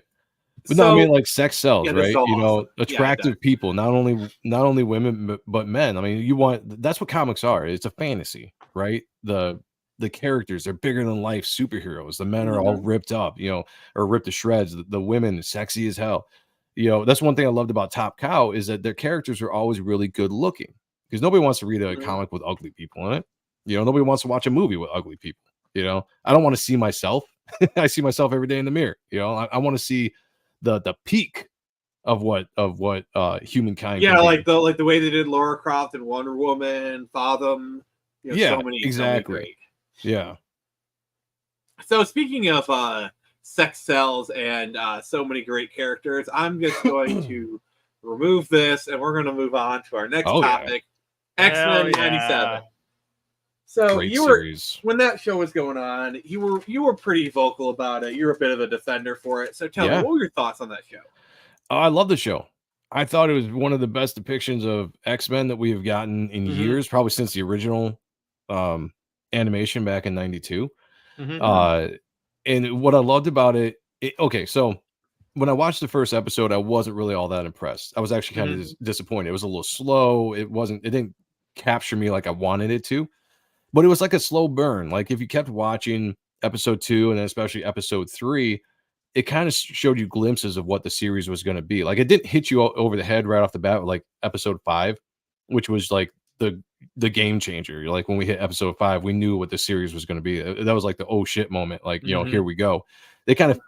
But no, I mean, like, sex sells, right? So you know, attractive people, not only women but men. I mean, that's what comics are. It's a fantasy, right? The characters, they're bigger than life superheroes. The men are all ripped up, you know, or ripped to shreds. The women, sexy as hell. You know, that's one thing I loved about Top Cow is that their characters are always really good looking, because nobody wants to read a comic with ugly people in it. You know, nobody wants to watch a movie with ugly people. You know, I don't want to see myself. I see myself every day in the mirror. You know, I want to see the peak of what humankind. Yeah, like the way they did Laura Croft and Wonder Woman, Fathom. You know, yeah, so many, exactly. Yeah. So speaking of sex sells and so many great characters, I'm just going to remove this and we're going to move on to our next topic, X-Men '97. So great you were series. When that show was going on, you were pretty vocal about it. You were a bit of a defender for it. So tell me, what were your thoughts on that show? I love the show. I thought it was one of the best depictions of X-Men that we have gotten in years, probably since the original animation back in '92. And what I loved about it, okay, so when I watched the first episode, I wasn't really all that impressed. I was actually kind of disappointed. It was a little slow. It didn't capture me like I wanted it to, but it was like a slow burn. Like if you kept watching episode 2 and then especially episode 3, it kind of showed you glimpses of what the series was going to be. Like it didn't hit you over the head right off the bat with like episode 5, which was like the game changer. Like when we hit episode 5, we knew what the series was going to be. That was like the oh shit moment. Like, here we go. They kind of,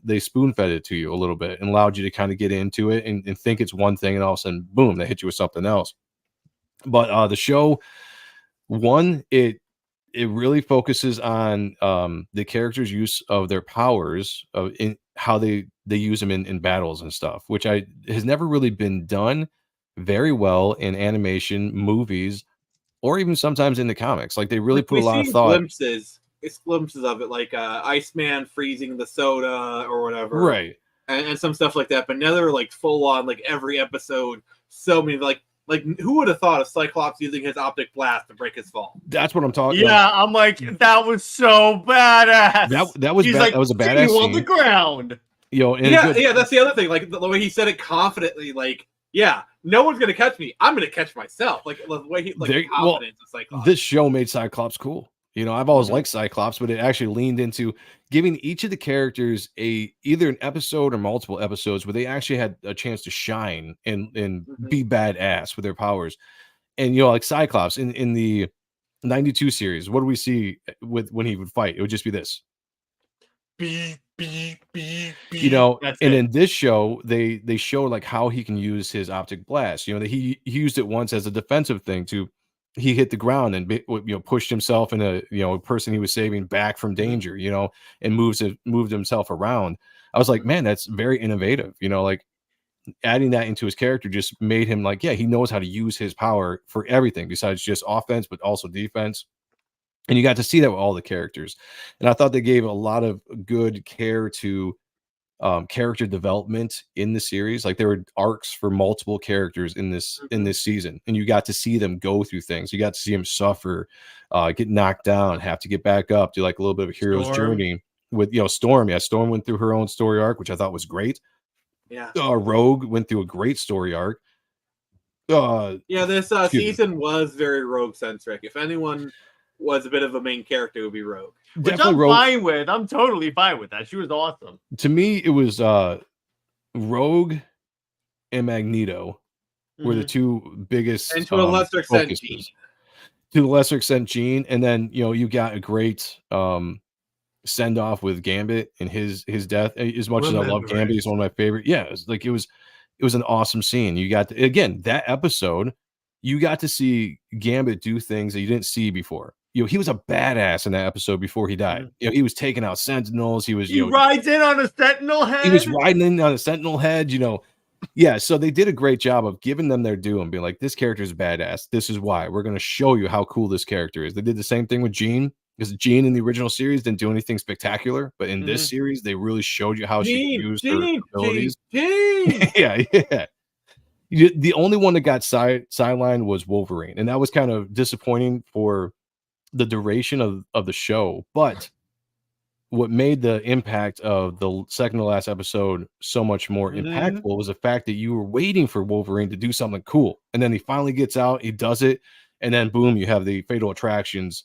they spoon fed it to you a little bit and allowed you to kind of get into it and think it's one thing, and all of a sudden, boom, they hit you with something else. But the show, one, it really focuses on the characters' use of their powers, in how they use them in battles and stuff, which has never really been done very well in animation, movies, or even sometimes in the comics. Like they really put a lot of thought. Glimpses of it, like Iceman freezing the soda or whatever, right? And some stuff like that. But now they're like full on, like every episode, so many like who would have thought of Cyclops using his optic blast to break his fall? That's what I'm talking about. Yeah, I'm like, that was so badass. That was that was a badass scene. On the ground. Yeah, that's the other thing. Like the way he said it confidently, like, yeah, no one's gonna catch me. I'm gonna catch myself. Like the way he confidence of Cyclops. This show made Cyclops cool. I've always liked Cyclops, but it actually leaned into giving each of the characters either an episode or multiple episodes where they actually had a chance to shine and be badass with their powers. And like Cyclops in the 92 series, what do we see when he would fight? It would just be this. And in this show, they show like how he can use his optic blast. That he used it once as a defensive thing he hit the ground and pushed himself and a person he was saving back from danger, and moved himself around. I was like, man, that's very innovative. Like adding that into his character just made him like, yeah, he knows how to use his power for everything besides just offense, but also defense. And you got to see that with all the characters. And I thought they gave a lot of good care to character development in the series. Like there were arcs for multiple characters in this season, and you got to see them go through things. You got to see them suffer, get knocked down, have to get back up, do like a little bit of a hero's journey with Storm. Yeah, Storm went through her own story arc, which I thought was great. Yeah, Rogue went through a great story arc. This season was very Rogue centric. If anyone was a bit of a main character, it would be Rogue. Which I'm fine with. I'm totally fine with that. She was awesome. To me, it was Rogue and Magneto were the two biggest, and to a lesser extent, Jean. To a lesser extent, Jean, and then you got a great send off with Gambit and his death. As much as I love Gambit, he's one of my favorite. Yeah, it was an awesome scene. You got again that episode. You got to see Gambit do things that you didn't see before. He was a badass in that episode before he died. He was taking out Sentinels. He rides in on a Sentinel head. He was riding in on a Sentinel head. Yeah. So they did a great job of giving them their due and being like, this character is badass. This is why we're going to show you how cool this character is. They did the same thing with Jean, because Jean in the original series didn't do anything spectacular, but in this series they really showed you how she used her abilities. Yeah. The only one that got sidelined was Wolverine, and that was kind of disappointing for the duration of the show. But what made the impact of the second to last episode so much more impactful was the fact that you were waiting for Wolverine to do something cool, and then he finally gets out, he does it, and then boom, you have the Fatal Attractions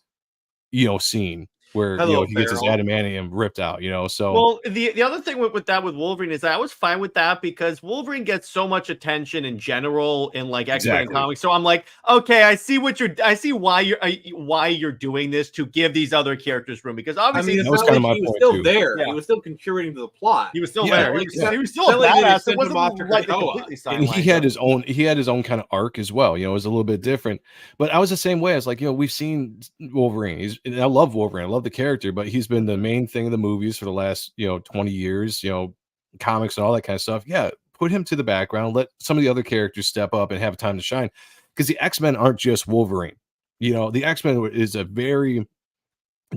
scene where he gets his adamantium ripped out, so well, the other thing with Wolverine is that I was fine with that because Wolverine gets so much attention in general in like X-Men comics. So I'm like, okay, I see why you're doing this, to give these other characters room, because obviously that was kind of my point. He was still there. Yeah. He was still contributing to the plot. He was still there. He was still a badass. It wasn't like completely and he had his own kind of arc as well. It was a little bit different, but I was the same way. I was like, we've seen Wolverine. And I love Wolverine. I love the character, but he's been the main thing in the movies for the last 20 years, comics and all that kind of stuff. Yeah, put him to the background, let some of the other characters step up and have time to shine, because the X-Men aren't just Wolverine. The X-Men is a very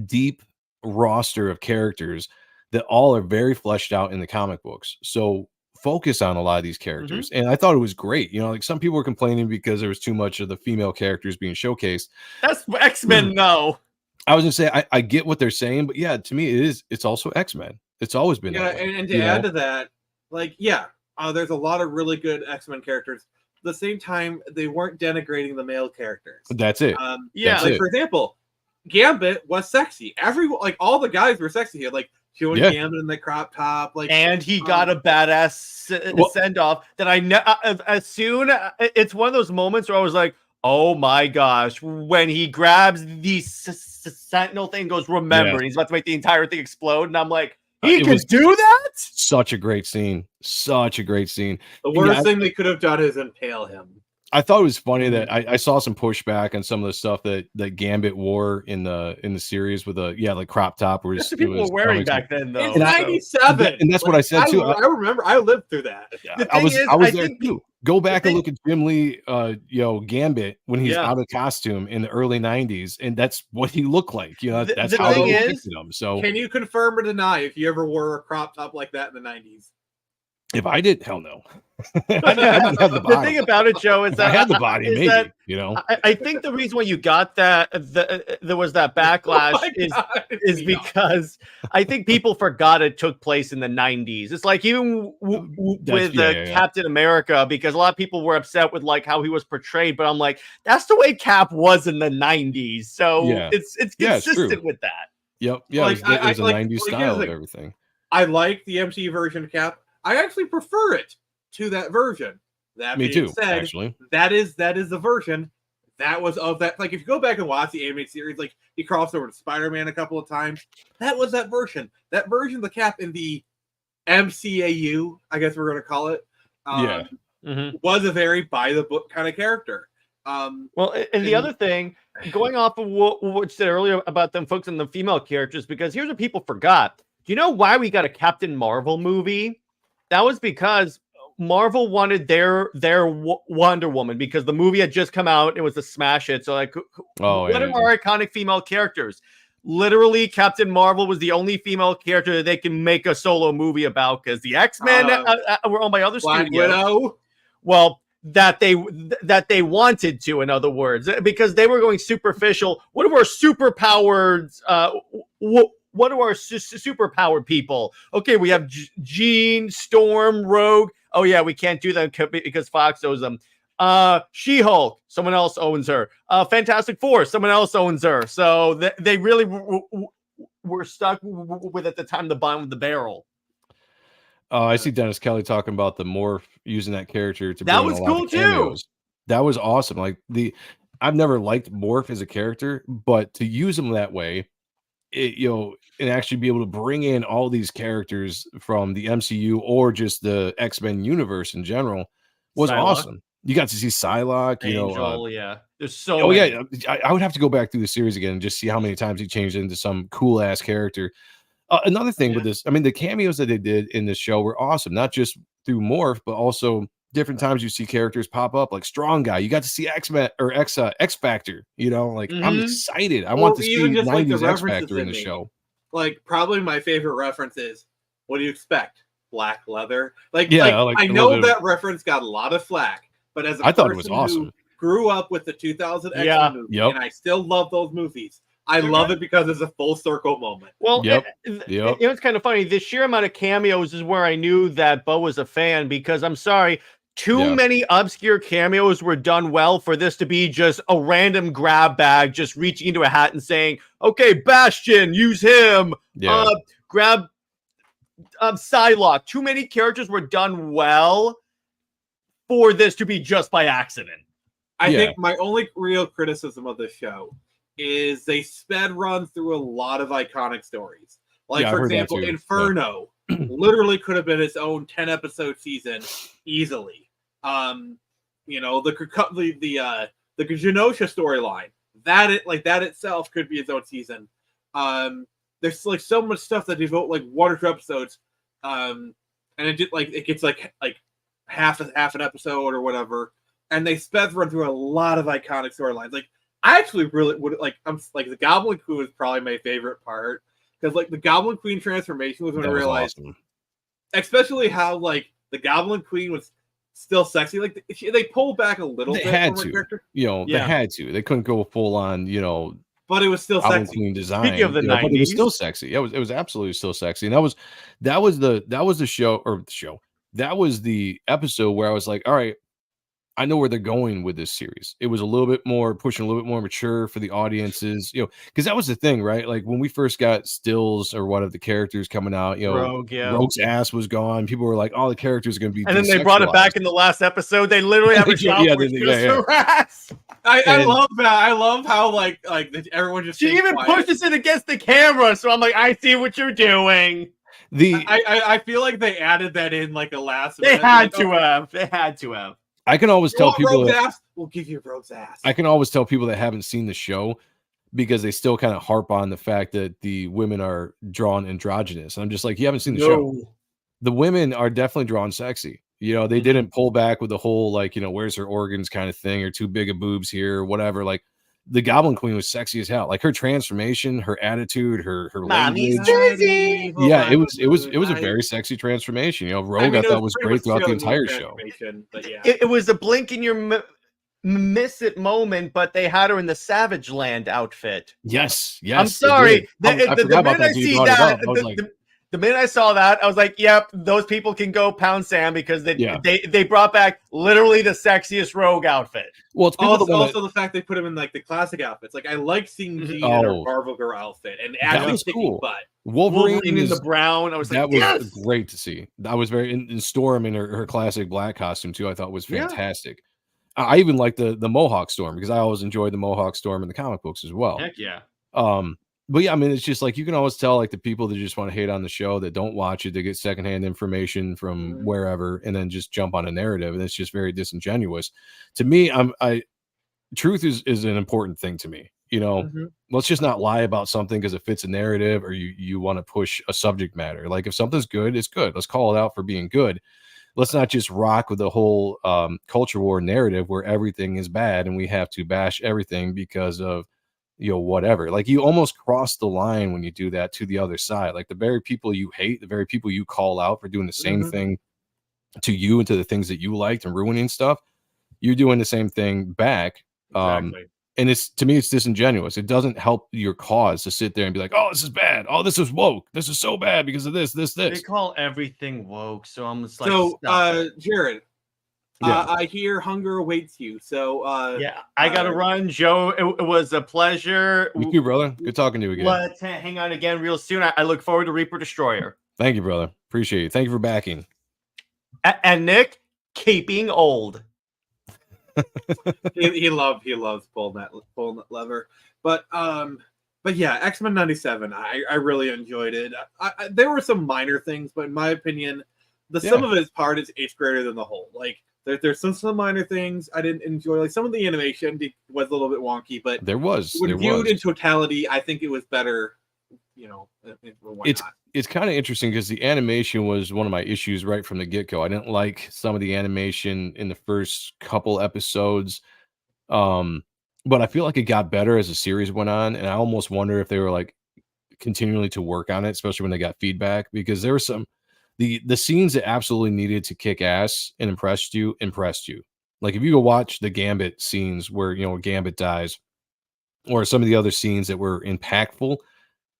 deep roster of characters that all are very fleshed out in the comic books, so focus on a lot of these characters. And I thought it was great. Like some people were complaining because there was too much of the female characters being showcased. That's X-Men. No, I was gonna say I get what they're saying, but yeah, to me it's also X-Men. It's always been and to add to that, like, yeah, there's a lot of really good X-Men characters. At the same time, they weren't denigrating the male characters. That's it. Yeah. Like, for example, Gambit was sexy. All the guys were sexy here. Like, showing Gambit in the crop top. Like, and he got a badass send-off that as soon it's one of those moments where I was like, oh my gosh, when he grabs the sentinel thing, goes, remember, and he's about to make the entire thing explode, and I'm like, he can do that? Such a great scene. Such a great scene. The worst thing they could have done is impale him. I thought it was funny that I saw some pushback on some of the stuff that Gambit wore in the series with like crop top. That's what people were wearing back then, though. It's 97, and that's what I said too. I remember. I lived through that. Yeah, I was there too. Go back and look at Jim Lee, Gambit when he's out of costume in the early '90s, and that's what he looked like. That's how they depicted him. So, can you confirm or deny if you ever wore a crop top like that in the '90s? If I did, hell no. The thing about it, Joe, is that I had the body, maybe. I think the reason why you got that there was that backlash is because I think people forgot it took place in the 90s. It's like even with Captain America, because a lot of people were upset with like how he was portrayed, but I'm like, that's the way Cap was in the 90s, so it's consistent with that. Yep, yeah, it was a 90s style of everything. I like the MCU version of Cap. I actually prefer it to that version. That Me being too, said, actually. That is the version that was of that. Like, if you go back and watch the animated series, like he crossed over to Spider-Man a couple of times. That was that version. That version of the Cap in the MCAU, I guess we're going to call it, was a very by the book kind of character. Well, and the other thing, going off of what you said earlier about them focusing on the female characters, because here's what people forgot. Do you know why we got a Captain Marvel movie? That was because Marvel wanted their Wonder Woman, because the movie had just come out. It was a smash hit. So like, what are our iconic female characters? Literally, Captain Marvel was the only female character that they can make a solo movie about, because the X-Men were owned by other Black studios. Widow. Well, that they wanted to, in other words, because they were going superficial. What are our superpowered? What are our superpowered people? Okay, we have Jean, Storm, Rogue. Oh yeah, we can't do that because Fox owns them. She-Hulk, someone else owns her. Fantastic Four, someone else owns her. So they really were stuck with, at the time, the bottom of the barrel. I see Dennis Kelly talking about the morph, using that character to. That was cool too. That was awesome. Like I've never liked Morph as a character, but to use him that way, and actually be able to bring in all these characters from the MCU or just the X-Men universe in general was awesome. You got to see Psylocke, Angel, there's so many. I would have to go back through the series again and just see how many times he changed into some cool ass character. Another thing with this, I mean, the cameos that they did in this show were awesome, not just through Morph, but also different times you see characters pop up, like Strong Guy. You got to see X-Men or X Factor. I'm excited. I want to see 90s X Factor in the show. Like, probably my favorite reference is, what do you expect? Black leather. I know that reference got a lot of flack, but as I thought it was awesome. Who grew up with the 2000 X-Men movie, and I still love those movies. I love it because it's a full circle moment. Well, it's kind of funny. The sheer amount of cameos is where I knew that Bo was a fan, because I'm sorry, too many obscure cameos were done well for this to be just a random grab bag, just reaching into a hat and saying, okay, Bastion, use him. Grab Psylocke. Too many characters were done well for this to be just by accident. I think my only real criticism of this show is they sped run through a lot of iconic stories. Like, for example, Inferno literally could have been its own 10-episode season easily. The Genosha storyline, that itself could be its own season. There's like so much stuff that devote like 1 or 2 episodes, and it gets like half an episode or whatever, and they sped run through a lot of iconic storylines. Like, I actually really would the Goblin Queen is probably my favorite part, because like the Goblin Queen transformation was when I realized, awesome. Especially how like the Goblin Queen was still sexy. Like they pulled back a little bit. They had to, they had to. They couldn't go full on, but it was still Goblin sexy. Queen design. Speaking of the 90s, but it was still sexy. It was absolutely still sexy, and that was the show. that was the episode where I was like, all right, I know where they're going with this series. It was a little bit more pushing a little bit more mature for the audiences, because that was the thing, right? Like when we first got stills or one of the characters coming out, Rogue, yeah. Rogue's ass was gone. People were like, "Oh, the characters are going to be," and then they brought it back in the last episode. They literally have a shot yeah, for her ass. I love that. I love how like everyone just. She even pushes it against the camera, so I'm like, I see what you're doing. I feel like they added that in like a last. They had to have. They had to have. I can always tell people that we'll give you Rogue's ass. I can always tell people that haven't seen the show because they still kind of harp on the fact that the women are drawn androgynous. And I'm just like, you haven't seen the show. The women are definitely drawn sexy. They didn't pull back with the whole like, where's her organs kind of thing, or too big of boobs here, or whatever. Like the Goblin Queen was sexy as hell. Like her transformation, her attitude, her language. Yeah, it was a very sexy transformation. Rogue I thought was great throughout the entire show. But yeah. It was a blink in your miss it moment, but they had her in the Savage Land outfit. Yes. I'm sorry. The minute I see that, the minute I saw that, I was like, "Yep, those people can go pound sand," because they brought back literally the sexiest Rogue outfit. Well, it's also the fact they put him in like the classic outfits. Like I like seeing Jean in her Marvel Girl outfit and actually kicking butt. Wolverine in the brown. I was like, that was great to see. I was very in Storm in her classic black costume too. I thought was fantastic. Yeah. I even like the Mohawk Storm because I always enjoyed the Mohawk Storm in the comic books as well. Heck yeah. But yeah, I mean, it's just like you can always tell like the people that just want to hate on the show that don't watch it, they get secondhand information from wherever and then just jump on a narrative, and it's just very disingenuous. To me, truth is an important thing to me. Let's just not lie about something because it fits a narrative or you want to push a subject matter. Like if something's good, it's good. Let's call it out for being good. Let's not just rock with the whole culture war narrative where everything is bad and we have to bash everything because of whatever. Like you almost cross the line when you do that to the other side. Like the very people you hate, the very people you call out for doing the same thing to you and to the things that you liked and ruining stuff, you're doing the same thing back. Exactly. And to me, it's disingenuous. It doesn't help your cause to sit there and be like, "Oh, this is bad. Oh, this is woke. This is so bad because of this." They call everything woke, so I'm just like, Jared, I hear hunger awaits you. So I gotta run, Joe. It was a pleasure. You too, brother. Good talking to you again. Let's hang on again real soon. I look forward to Reaper Destroyer. Thank you, brother. Appreciate it. Thank you for backing. And Nick, keeping old. he loves pulling that lever. But yeah, X-Men 97. I really enjoyed it. There were some minor things, but in my opinion, the sum of its part is it's greater than the whole. Like there's some minor things I didn't enjoy. Like some of the animation was a little bit wonky, but when viewed in totality, I think it was better. It's kind of interesting because the animation was one of my issues right from the get-go. I didn't like some of the animation in the first couple episodes. But I feel like it got better as the series went on, and I almost wonder if they were like continually to work on it, especially when they got feedback, because there were some the scenes that absolutely needed to kick ass and impressed you. Like if you go watch the Gambit scenes where Gambit dies, or some of the other scenes that were impactful,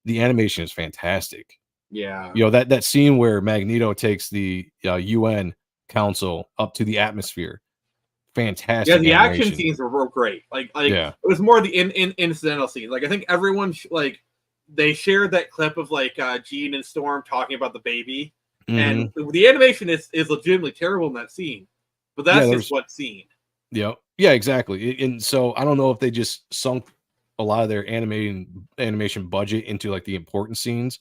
the animation is fantastic. Yeah. That scene where Magneto takes the UN council up to the atmosphere. Fantastic. Yeah, the action scenes were great. Like it was more the incidental scenes. Like I think everyone they shared that clip of Jean and Storm talking about the baby. And the animation is legitimately terrible in that scene. But that's just one scene. Yeah. Yeah, exactly. And so I don't know if they just sunk a lot of their animation budget into like the important scenes.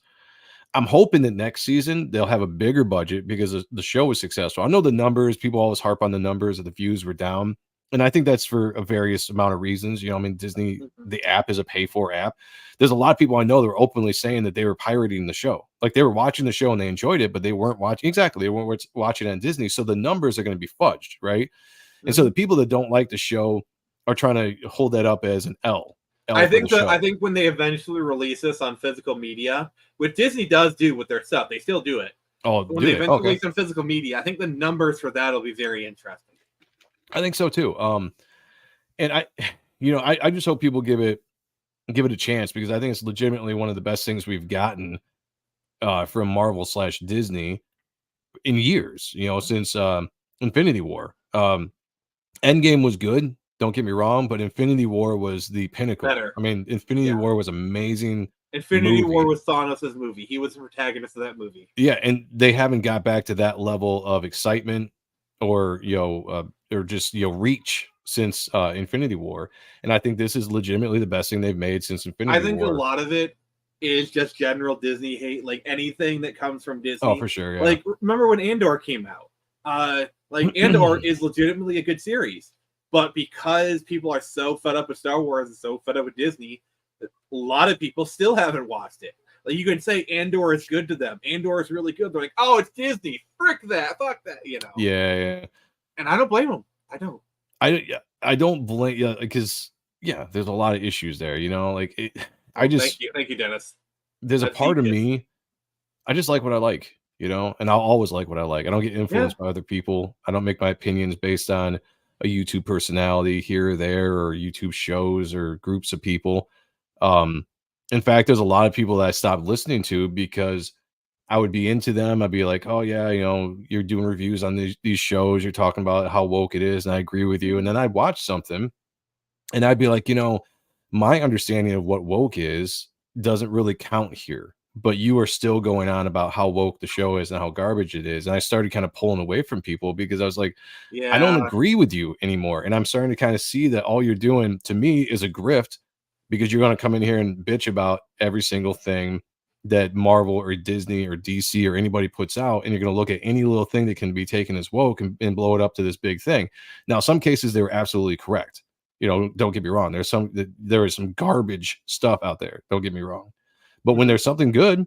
I'm hoping that next season they'll have a bigger budget because the show was successful. I know the numbers, people always harp on the numbers that the views were down. And I think that's for a various amount of reasons. Disney, the app is a pay-for app. There's a lot of people I know that were openly saying that they were pirating the show. Like they were watching the show and they enjoyed it, but they weren't watching. Exactly. They weren't watching it on Disney. So the numbers are going to be fudged, right? And so the people that don't like the show are trying to hold that up as an L. I think when they eventually release this on physical media, which Disney does do with their stuff, they still do it. Oh, when they eventually release on physical media, I think the numbers for that will be very interesting. I think so too. And I just hope people give it a chance because I think it's legitimately one of the best things we've gotten from Marvel / Disney in years, since Infinity War. Endgame was good, don't get me wrong, but Infinity War was the pinnacle. Better. I mean, Infinity War was amazing. Infinity War was Thanos' movie. He was the protagonist of that movie. Yeah, and they haven't got back to that level of excitement or or just reach since Infinity War. And I think this is legitimately the best thing they've made since Infinity War. I think a lot of it is just general Disney hate, like anything that comes from Disney. Oh, for sure. Yeah. Like, remember when Andor came out? Like Andor is legitimately a good series, but because people are so fed up with Star Wars and so fed up with Disney, a lot of people still haven't watched it. Like, you can say Andor is good to them. Andor is really good. They're like, oh, it's Disney. Frick that. Fuck that. Yeah. And I don't blame them. I don't. I don't blame because there's a lot of issues there. Like it. Thank you, Dennis. There's a part of me. I just like what I like, and I'll always like what I like. I don't get influenced by other people. I don't make my opinions based on a YouTube personality here or there, or YouTube shows or groups of people. In fact, there's a lot of people that I stopped listening to because I would be into them. I'd be like, oh yeah, you're doing reviews on these shows. You're talking about how woke it is. And I agree with you. And then I'd watch something and I'd be like, my understanding of what woke is doesn't really count here, but you are still going on about how woke the show is and how garbage it is. And I started kind of pulling away from people because I was like, I don't agree with you anymore. And I'm starting to kind of see that all you're doing to me is a grift, because you're going to come in here and bitch about every single thing that Marvel or Disney or DC or anybody puts out. And you're going to look at any little thing that can be taken as woke and blow it up to this big thing. Now, some cases they were absolutely correct. Don't get me wrong. There is some garbage stuff out there. Don't get me wrong. But when there's something good,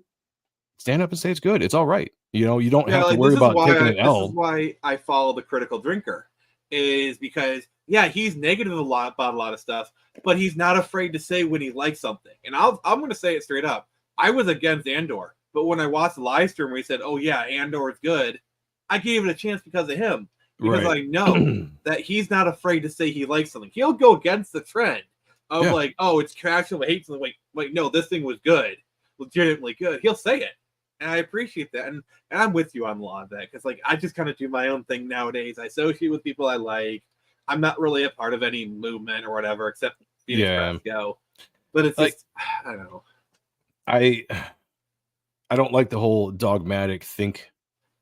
stand up and say it's good. It's all right. You don't have to worry about taking an L. This is why I follow the Critical Drinker, is because he's negative about a lot of stuff, but he's not afraid to say when he likes something. And I'm going to say it straight up. I was against Andor, but when I watched the live stream where he said, "Oh yeah, Andor is good," I gave it a chance because of him. Because I know that he's not afraid to say he likes something. He'll go against the trend of like, "Oh, it's trash and I hate something." Like, no, this thing was good, legitimately good. He'll say it, and I appreciate that. And I'm with you on a lot of that, because like I just kind of do my own thing nowadays. I associate with people I like. I'm not really a part of any movement or whatever, except Phoenix Go. But it's like, just, I don't know. I don't like the whole dogmatic think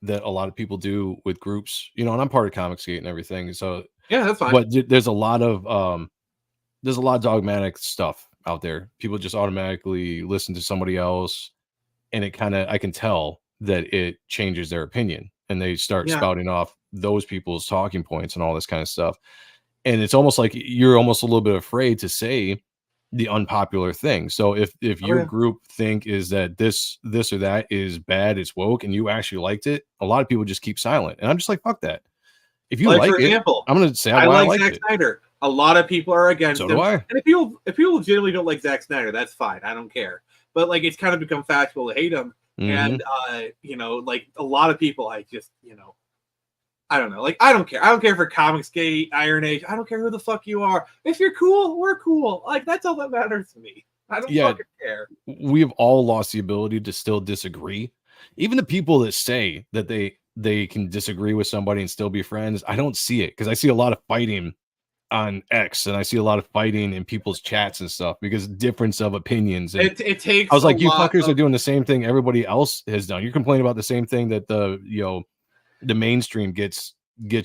that a lot of people do with groups, and I'm part of Comicsgate and everything. So that's fine. But there's a lot of dogmatic stuff out there. People just automatically listen to somebody else, and I can tell that it changes their opinion, and they start spouting off those people's talking points and all this kind of stuff. And it's almost like you're almost a little bit afraid to say the unpopular thing. So if your group think is that this or that is bad, it's woke, and you actually liked it, a lot of people just keep silent. And I'm just like, fuck that. If you like it, I'm going to say I like Zack Snyder. A lot of people are against him. So do I. And if people legitimately don't like Zack Snyder, that's fine. I don't care. But like, it's kind of become fashionable to hate him. And like a lot of people, I just, I don't know. Like, I don't care. I don't care for Comicsgate, Iron Age. I don't care who the fuck you are. If you're cool, we're cool. Like, that's all that matters to me. I don't fucking care. We have all lost the ability to still disagree. Even the people that say that they can disagree with somebody and still be friends, I don't see it, because I see a lot of fighting on X, and I see a lot of fighting in people's chats and stuff because difference of opinions. And it takes. I was like, you fuckers are doing the same thing everybody else has done. You're complaining about the same thing that the mainstream gets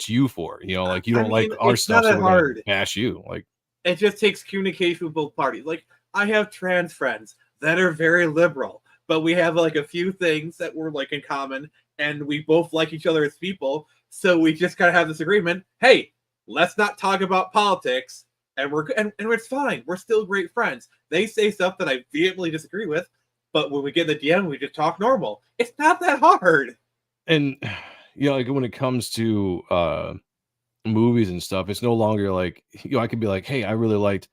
you for, like you don't like our stuff, so we're gonna bash you. Like, it just takes communication with both parties. Like, I have trans friends that are very liberal, but we have like a few things that we're like in common, and we both like each other as people. So we just kind of have this agreement. Hey, let's not talk about politics, and it's fine. We're still great friends. They say stuff that I vehemently disagree with, but when we get in the DM, we just talk normal. It's not that hard. And like when it comes to movies and stuff, it's no longer like, I could be like, hey, I really liked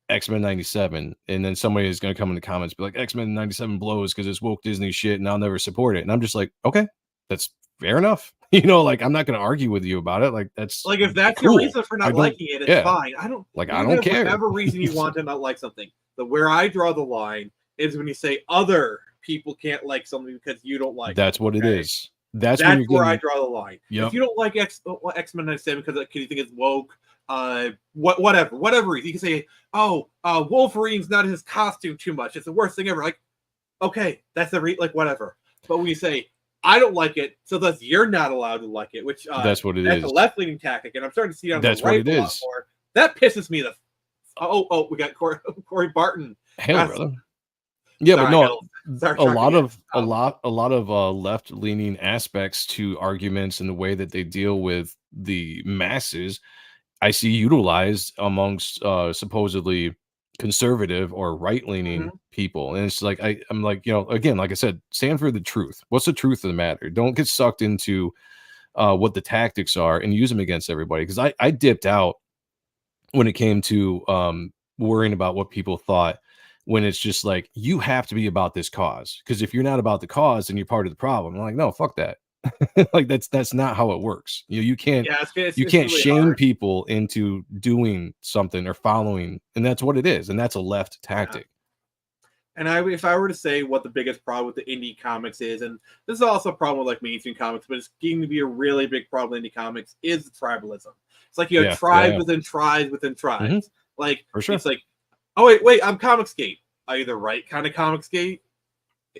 X-Men 97, and then somebody is going to come in the comments be like, X-Men 97 blows because it's woke Disney shit and I'll never support it. And I'm just like, okay, that's fair enough. Like, I'm not going to argue with you about it. Like, that's like, if that's cool. Your reason for not liking it, it's fine. I don't care. Whatever reason you want to not like something. Where I draw the line is when you say other people can't like something because you don't like that's it. What it is. That's where I draw the line. If you don't like X-Men 97 because you think it's woke, whatever reason, you can say, Wolverine's not his costume too much. It's the worst thing ever. Like, okay, that's whatever. But when you say, I don't like it, so thus you're not allowed to like it, which that's what it is. That's a left-leaning tactic, and I'm starting to see it on that's the right what it a lot is. more. That pisses me we got Corey Barton. Hell, brother. Yeah, sorry, but no, a lot of left-leaning aspects to arguments and the way that they deal with the masses, I see utilized amongst supposedly conservative or right-leaning people. And it's like I'm like, again, like I said, stand for the truth. What's the truth of the matter? Don't get sucked into what the tactics are and use them against everybody. Because I dipped out when it came to worrying about what people thought, when it's just like, you have to be about this cause, because if you're not about the cause, then you're part of the problem. I'm like, no, fuck that. Like that's not how it works. You can't you can't really shame hard. people into doing something or following, and that's what it is, and that's a left tactic. And if I were to say what the biggest problem with the indie comics is, and this is also a problem with mainstream comics, but it's getting to be a really big problem with indie comics, is tribalism. It's like you have tribes within tribes within tribes. Like, for sure. It's like, oh wait, I'm Comicsgate. Are you the right kind of Comicsgate?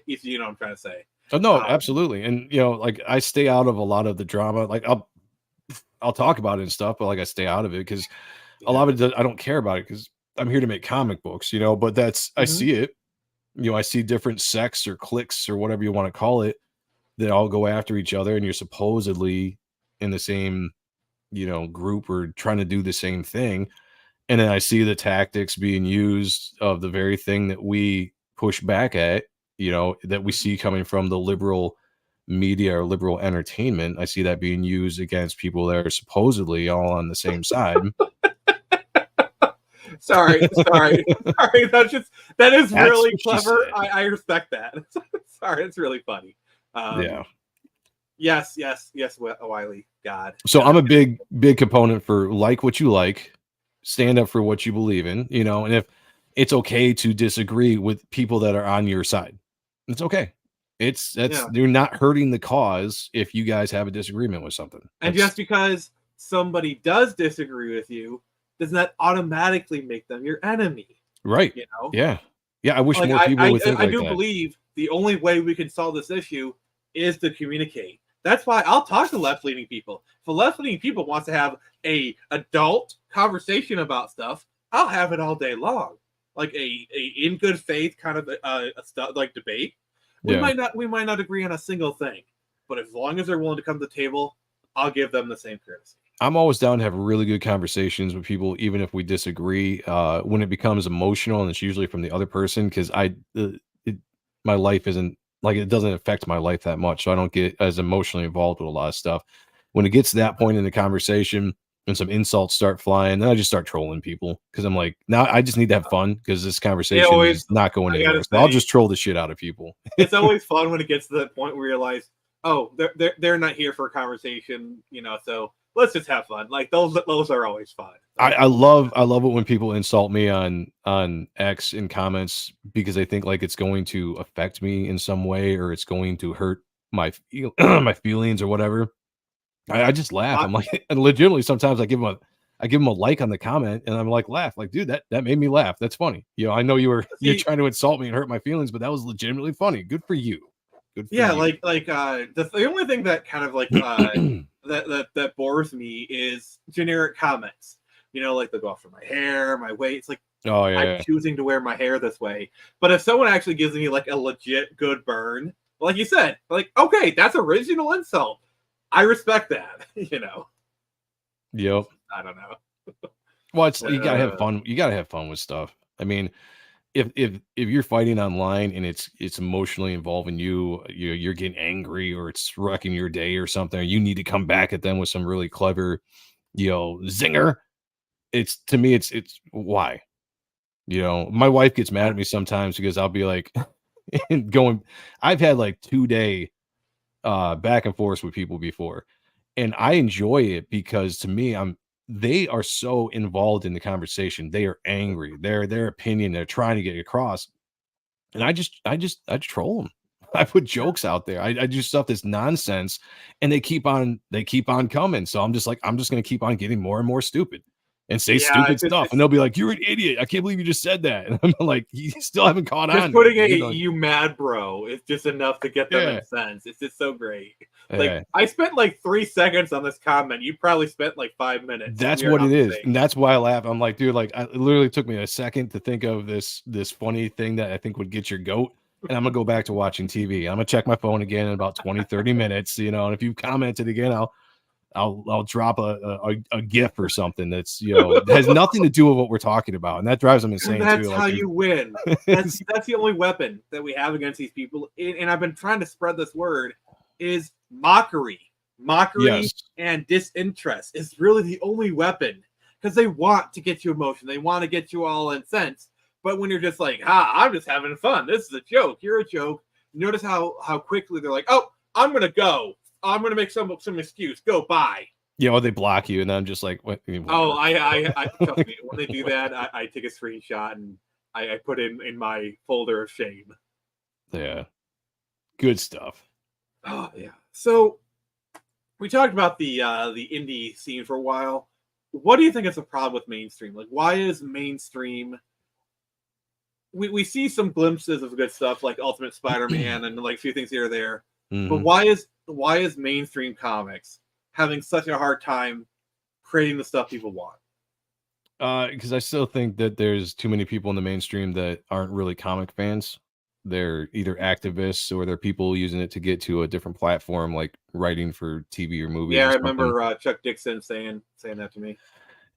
If you know what I'm trying to say. Oh, no, absolutely. And like, I stay out of a lot of the drama. Like, I'll talk about it and stuff, but like, I stay out of it because a lot of it I don't care about it, because I'm here to make comic books, but that's I see it. I see different sects or cliques or whatever you want to call it that all go after each other, and you're supposedly in the same group or trying to do the same thing. And then I see the tactics being used of the very thing that we push back at, that we see coming from the liberal media or liberal entertainment. I see that being used against people that are supposedly all on the same side. Sorry. That is really clever. I respect that. Sorry, it's really funny. Yes, Wiley. God. So I'm a big component for like what you like, stand up for what you believe in, and if it's okay to disagree with people that are on your side, it's okay. You're not hurting the cause if you guys have a disagreement with something. And just because somebody does disagree with you does not automatically make them your enemy. Right. Yeah. I wish more people would think like that. I do believe the only way we can solve this issue is to communicate. That's why I'll talk to left-leaning people. If a left-leaning people wants to have a adult conversation about stuff, I'll have it all day long. Like a in good faith kind of like debate. We might not agree on a single thing, but as long as they're willing to come to the table, I'll give them the same courtesy. I'm always down to have really good conversations with people, even if we disagree. When it becomes emotional, and it's usually from the other person, because my life isn't like, it doesn't affect my life that much, so I don't get as emotionally involved with a lot of stuff. When it gets to that point in the conversation and some insults start flying, then I just start trolling people, because I'm like, now I just need to have fun, because this conversation is not going anywhere. So I'll just troll the shit out of people. It's always fun when it gets to that point where you realize, oh, they're not here for a conversation, so let's just have fun. Like those are always fun. I love it when people insult me on X in comments, because they think like it's going to affect me in some way, or it's going to hurt my my feelings or whatever. I just laugh. I'm like, and legitimately sometimes I give them a like on the comment, and I'm like, laugh, like, dude, that made me laugh. That's funny. I know you're trying to insult me and hurt my feelings, but that was legitimately funny. Good for you. Good for you. The only thing that kind of like that bores me is generic comments. Like they'll go after my hair, my weight. It's like, I'm choosing to wear my hair this way. But if someone actually gives me like a legit good burn, like you said, like, okay, that's original insult. I respect that. Yep. I don't know. Well, you gotta have fun. You gotta have fun with stuff. I mean, if you're fighting online and it's emotionally involving you're getting angry, or it's wrecking your day or something, or you need to come back at them with some really clever, zinger. To me, it's why. My wife gets mad at me sometimes because I'll be like I've had like 2-day back and forth with people before, and I enjoy it, because to me, they are so involved in the conversation. They are angry. Their opinion, they're trying to get across, and I just troll them. I put jokes out there. I do stuff that's nonsense, and they keep on coming. So I'm just like, I'm just gonna keep on getting more and more stupid and say stupid stuff. And they'll be like, "You're an idiot. I can't believe you just said that." And I'm like, you still haven't caught on. Just putting yet. you mad bro is just enough to get them incensed. It's just so great. Like I spent like 3 seconds on this comment. You probably spent like 5 minutes. That's what it is. And that's why I laugh. I'm like, dude, like it literally took me a second to think of this funny thing that I think would get your goat. And I'm gonna go back to watching TV. I'm gonna check my phone again in about 20-30 minutes, you know, and if you commented again, I'll drop a GIF or something that's, you know, has nothing to do with what we're talking about, and that drives them insane. And that's too. how you win. That's the only weapon that we have against these people. And I've been trying to spread this word is mockery. Mockery and disinterest is really the only weapon, because they want to get you emotion. They want to get you all incensed. But when you're just like, I'm just having fun. This is a joke. You're a joke. Notice how quickly they're like, oh, I'm gonna go. I'm gonna make some excuse. Go bye. Yeah, or they block you, and then I'm just like, what? Oh, I trust me. When they do that, I take a screenshot and I put in my folder of shame. Yeah, good stuff. Oh yeah. So we talked about the indie scene for a while. What do you think is the problem with mainstream? Like, why is mainstream? We see some glimpses of good stuff like Ultimate Spider-Man and like a few things here or there. Mm-hmm. But why is mainstream comics having such a hard time creating the stuff people want? Because I still think that there's too many people in the mainstream that aren't really comic fans. They're either activists or they're people using it to get to a different platform, like writing for TV or movies. Yeah, I remember Chuck Dixon saying that to me.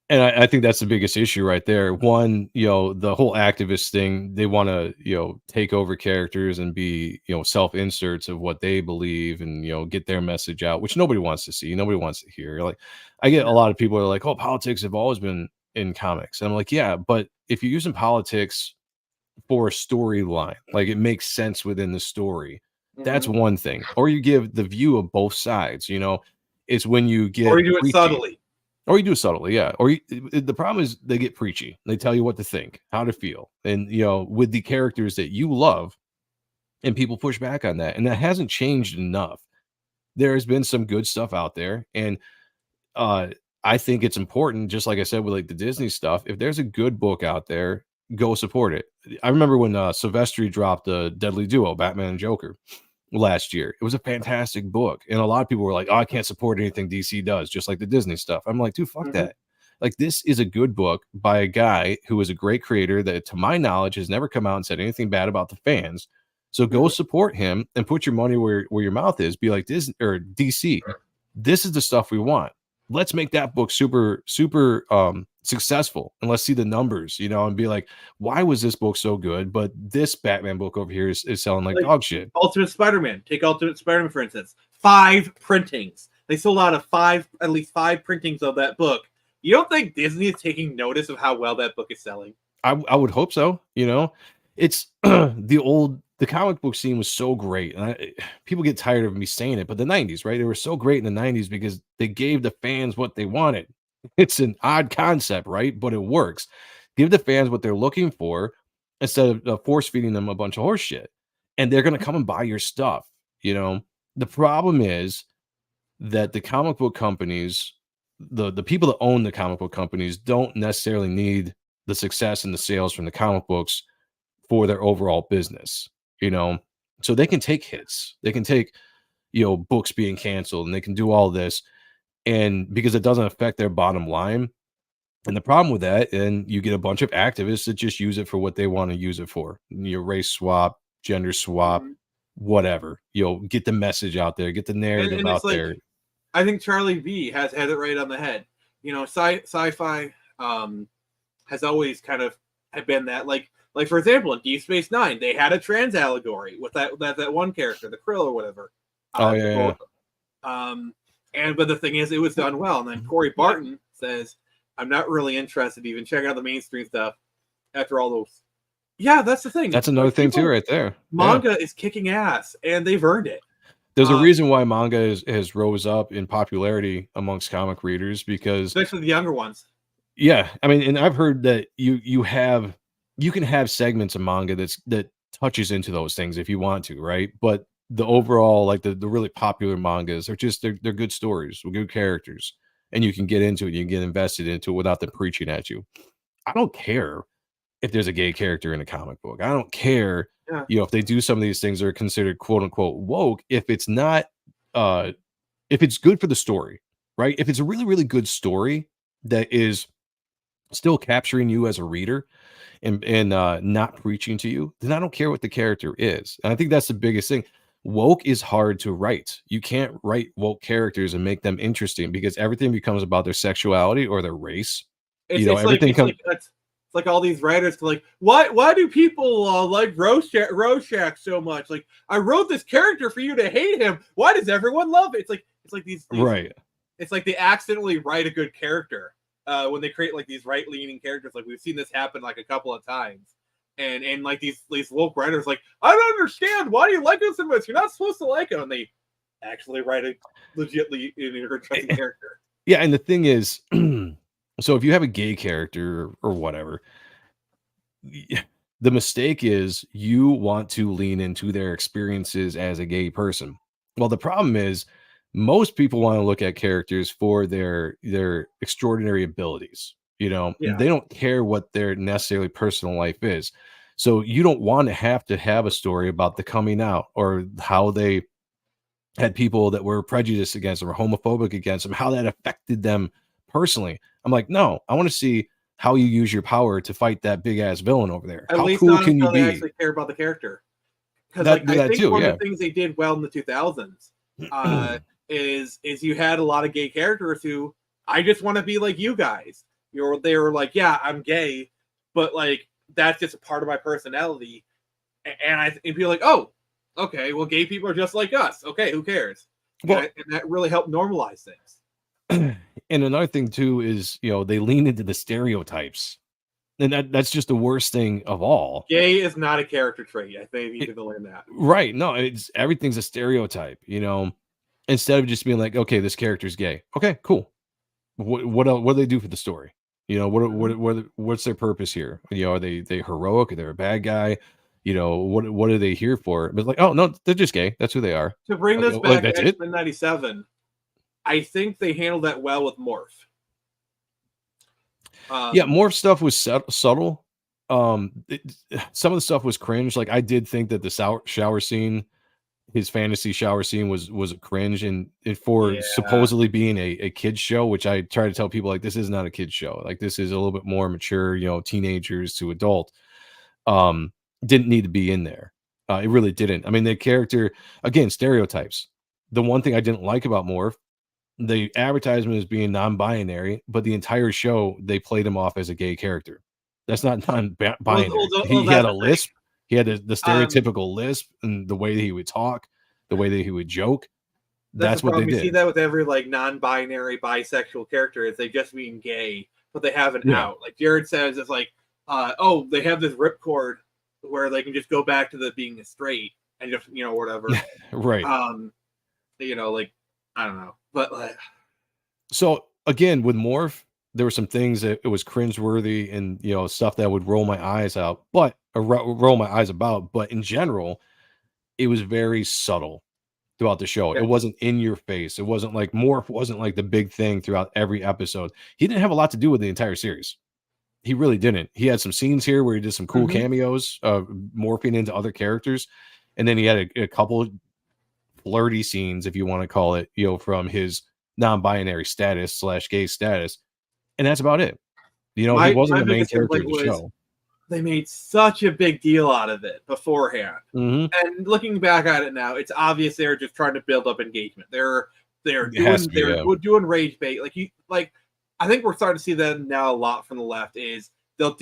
And I think that's the biggest issue right there. One, you know, the whole activist thing, they want to, you know, take over characters and be, you know, self-inserts of what they believe and, you know, get their message out, which nobody wants to see. Nobody wants to hear. Like, I get a lot of people are like, oh, politics have always been in comics. And I'm like, yeah, but if you're using politics for a storyline, like it makes sense within the story, that's one thing. Or you give the view of both sides, you know, it's when you get, or you do it subtly. Or you do it subtly, yeah. Or the problem is they get preachy. They tell you what to think, how to feel, and you know, with the characters that you love, and people push back on that, and that hasn't changed enough. There has been some good stuff out there, and I think it's important. Just like I said with like the Disney stuff, if there's a good book out there, go support it. I remember when Silvestri dropped a Deadly Duo, Batman and Joker, last year. It was a fantastic book, and a lot of people were like, oh, I can't support anything DC does, just like the Disney stuff. I'm like, dude, fuck that. Like, this is a good book by a guy who is a great creator that, to my knowledge, has never come out and said anything bad about the fans. So go support him and put your money where your mouth is. Be like, Disney or DC, this is the stuff we want. Let's make that book super successful, and let's see the numbers, you know, and be like, why was this book so good, but this Batman book over here is selling like dog shit? Ultimate Spider-Man. Take Ultimate Spider-Man, for instance. 5 printings. They sold out of at least 5 printings of that book. You don't think Disney is taking notice of how well that book is selling? I would hope so. You know, it's the comic book scene was so great, and people get tired of me saying it, but the 90s, right? They were so great in the 90s because they gave the fans what they wanted. It's an odd concept, right? But it works. Give the fans what they're looking for instead of force feeding them a bunch of horse shit, and they're going to come and buy your stuff. You know, the problem is that the comic book companies, the people that own the comic book companies, don't necessarily need the success and the sales from the comic books for their overall business. You know, so they can take hits. They can take, you know, books being canceled, and they can do all this, and because it doesn't affect their bottom line. And the problem with that, and you get a bunch of activists that just use it for what they want to use it for. You know, race swap, gender swap, whatever. You know, get the message out there, get the narrative out there. I think Charlie V has it right on the head. You know, sci-fi has always kind of been that, like for example, in Deep Space Nine, they had a trans allegory with that one character, the Krill or whatever. But the thing is, it was done well. And then Corey Barton says, I'm not really interested even checking out the mainstream stuff after all those. Yeah, that's the thing. That's another thing too right there. Manga is kicking ass, and they've earned it. There's a reason why manga has rose up in popularity amongst comic readers, because especially the younger ones. Yeah, I mean, and I've heard that you can have segments of manga that touches into those things if you want to, right? But the overall, like the really popular mangas are just they're good stories with good characters, and you can get into it, you can get invested into it without them preaching at you. I don't care if there's a gay character in a comic book. I don't care, Yeah. if they do some of these things that are considered quote unquote woke, if it's not if it's good for the story, right? If it's a really, really good story that is still capturing you as a reader and not preaching to you, then I don't care what the character is. And I think that's the biggest thing. Woke is hard to write. You can't write woke characters and make them interesting because everything becomes about their sexuality or their race. It's Everything comes. It's like all these writers like, why do people like Rorschach so much? Like, I wrote this character for you to hate him. Why does everyone love it? It's like these Right. It's like they accidentally write a good character when they create like these right-leaning characters. Like we've seen this happen like a couple of times. And like these woke writers like, I don't understand. Why do you like him so much? You're not supposed to like him. And they actually write a legitimately interesting character. Yeah, and the thing is, so if you have a gay character or whatever, the mistake is you want to lean into their experiences as a gay person. Well, the problem is most people want to look at characters for their extraordinary abilities. Yeah. They don't care what their necessarily personal life is. So you don't want to have a story about the coming out or how they had people that were prejudiced against them or homophobic against them, how that affected them personally. I'm like, no, I want to see how you use your power to fight that big ass villain over there. At how least cool not can you until be? they actually care about the character. Because I think too, one yeah. of the things they did well in the 2000s is you had a lot of gay characters who, I just want to be like you guys. They were like, yeah, I'm gay, but like that's just a part of my personality. And people like, oh, okay, well, gay people are just like us. Okay, who cares? Well, and that really helped normalize things. And another thing too is they lean into the stereotypes, and that's just the worst thing of all. Gay is not a character trait. I think you need to learn that. Right? No, it's everything's a stereotype. Instead of just being like, okay, this character's gay. Okay, cool. What else, what do they do for the story? What's their purpose here? Are they heroic? Are they a bad guy? What are they here for? But like, oh no, they're just gay. That's who they are. To bring this back that's to it? X-Men 97, I think they handled that well with Morph. Yeah, Morph stuff was subtle. Some of the stuff was cringe. Like I did think that the shower scene, his fantasy shower scene was a cringe, and for supposedly being a kid's show, which I try to tell people like this is not a kid's show. Like this is a little bit more mature, teenagers to adult. Didn't need to be in there. It really didn't. I mean, the character, again, stereotypes. The one thing I didn't like about Morph, the advertisement is being non-binary, but the entire show they played him off as a gay character. That's not non-binary. He had a lisp. He had the stereotypical lisp and the way that he would talk, the way that he would joke. That's what they did. You see that with every like non-binary bisexual character is they just mean gay, but they have an out. Like Jared says, it's like, oh, they have this ripcord where they can just go back to the being straight and just whatever. Right. Like I don't know, but like. So again, with Morph, there were some things that it was cringeworthy and stuff that would roll my eyes out, but roll my eyes about. But in general, it was very subtle throughout the show. Yeah. It wasn't in your face. It wasn't like Morph wasn't like the big thing throughout every episode. He didn't have a lot to do with the entire series. He really didn't. He had some scenes here where he did some cool cameos, morphing into other characters, and then he had a couple flirty scenes, if you want to call it, from his non-binary status / gay status, and that's about it. He wasn't the main character of the show. They made such a big deal out of it beforehand, and looking back at it now, it's obvious they're just trying to build up engagement. They're doing rage bait. I think we're starting to see that now a lot from the left. Is they'll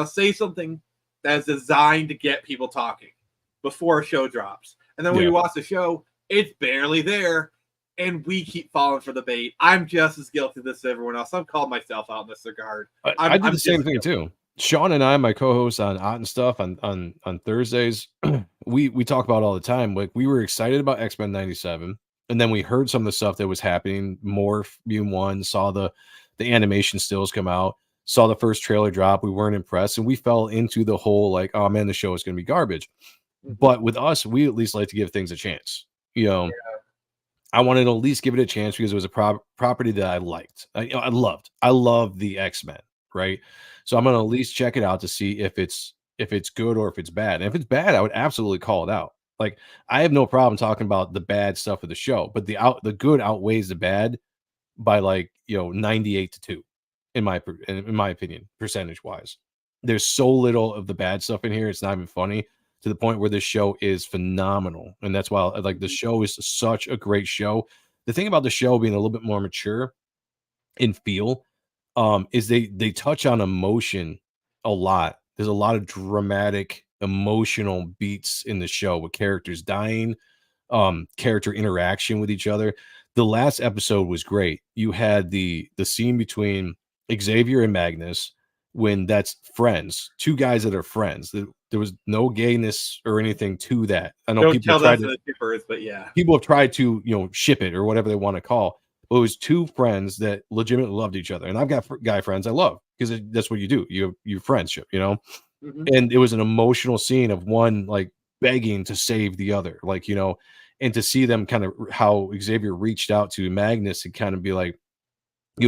say something that's designed to get people talking before a show drops, and then when you watch the show, it's barely there. And we keep falling for the bait. I'm just as guilty of this as everyone else. I'm calling myself out in this regard. I did the same thing too. Sean and I, my co-host on Ott and Stuff on Thursdays, we talk about all the time. Like we were excited about X-Men 97, and then we heard some of the stuff that was happening. Morph being one, saw the animation stills come out, saw the first trailer drop, we weren't impressed, and we fell into the whole like, oh man, the show is going to be garbage. But with us, we at least like to give things a chance. I wanted to at least give it a chance because it was a property that I liked. I loved. I love the X-Men, right? So I'm going to at least check it out to see if it's good or if it's bad. And if it's bad, I would absolutely call it out. Like, I have no problem talking about the bad stuff of the show, but the good outweighs the bad by like 98-2 in my opinion, percentage wise. There's so little of the bad stuff in here, it's not even funny, to the point where this show is phenomenal. And that's why like the show is such a great show. The thing about the show being a little bit more mature in feel is they touch on emotion a lot. There's a lot of dramatic emotional beats in the show with characters dying, character interaction with each other. The last episode was great. You had the scene between Xavier and Magnus, when that's friends, two guys that are friends. There was no gayness or anything to that. I know people have tried to, but yeah, people have tried to ship it or whatever they want to call. But it was two friends that legitimately loved each other, and I've got guy friends I love because that's what you do. You friendship, And it was an emotional scene of one like begging to save the other, like and to see them kind of how Xavier reached out to Magnus and kind of be like,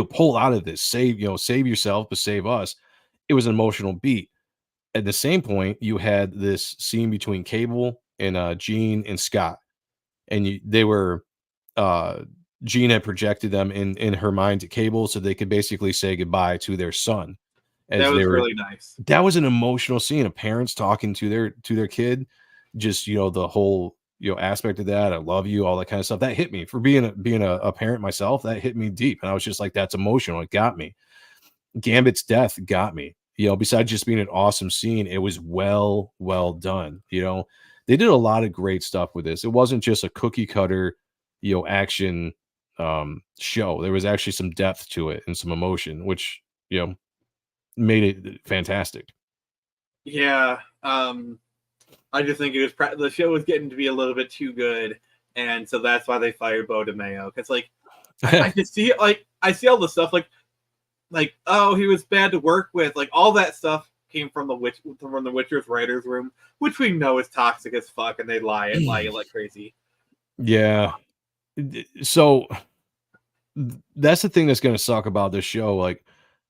pull out of this, save yourself, but save us. It was an emotional beat. At the same point, you had this scene between Cable and Jean and Scott, and they were Jean had projected them in her mind to Cable, so they could basically say goodbye to their son. That was really nice. That was an emotional scene of parents talking to their kid. Just the whole aspect of that. I love you, all that kind of stuff. That hit me for being a parent myself. That hit me deep, and I was just like, that's emotional. It got me. Gambit's death got me. Besides just being an awesome scene, it was well done. They did a lot of great stuff with this. It wasn't just a cookie cutter, action show. There was actually some depth to it and some emotion, which made it fantastic. Yeah, I just think it was the show was getting to be a little bit too good, and so that's why they fired Bo DeMeo. Because like I can see I see all the stuff like oh, he was bad to work with, like all that stuff came from the Witcher's writers' room, which we know is toxic as fuck, and they lie like crazy. Yeah, so that's the thing that's going to suck about this show. Like,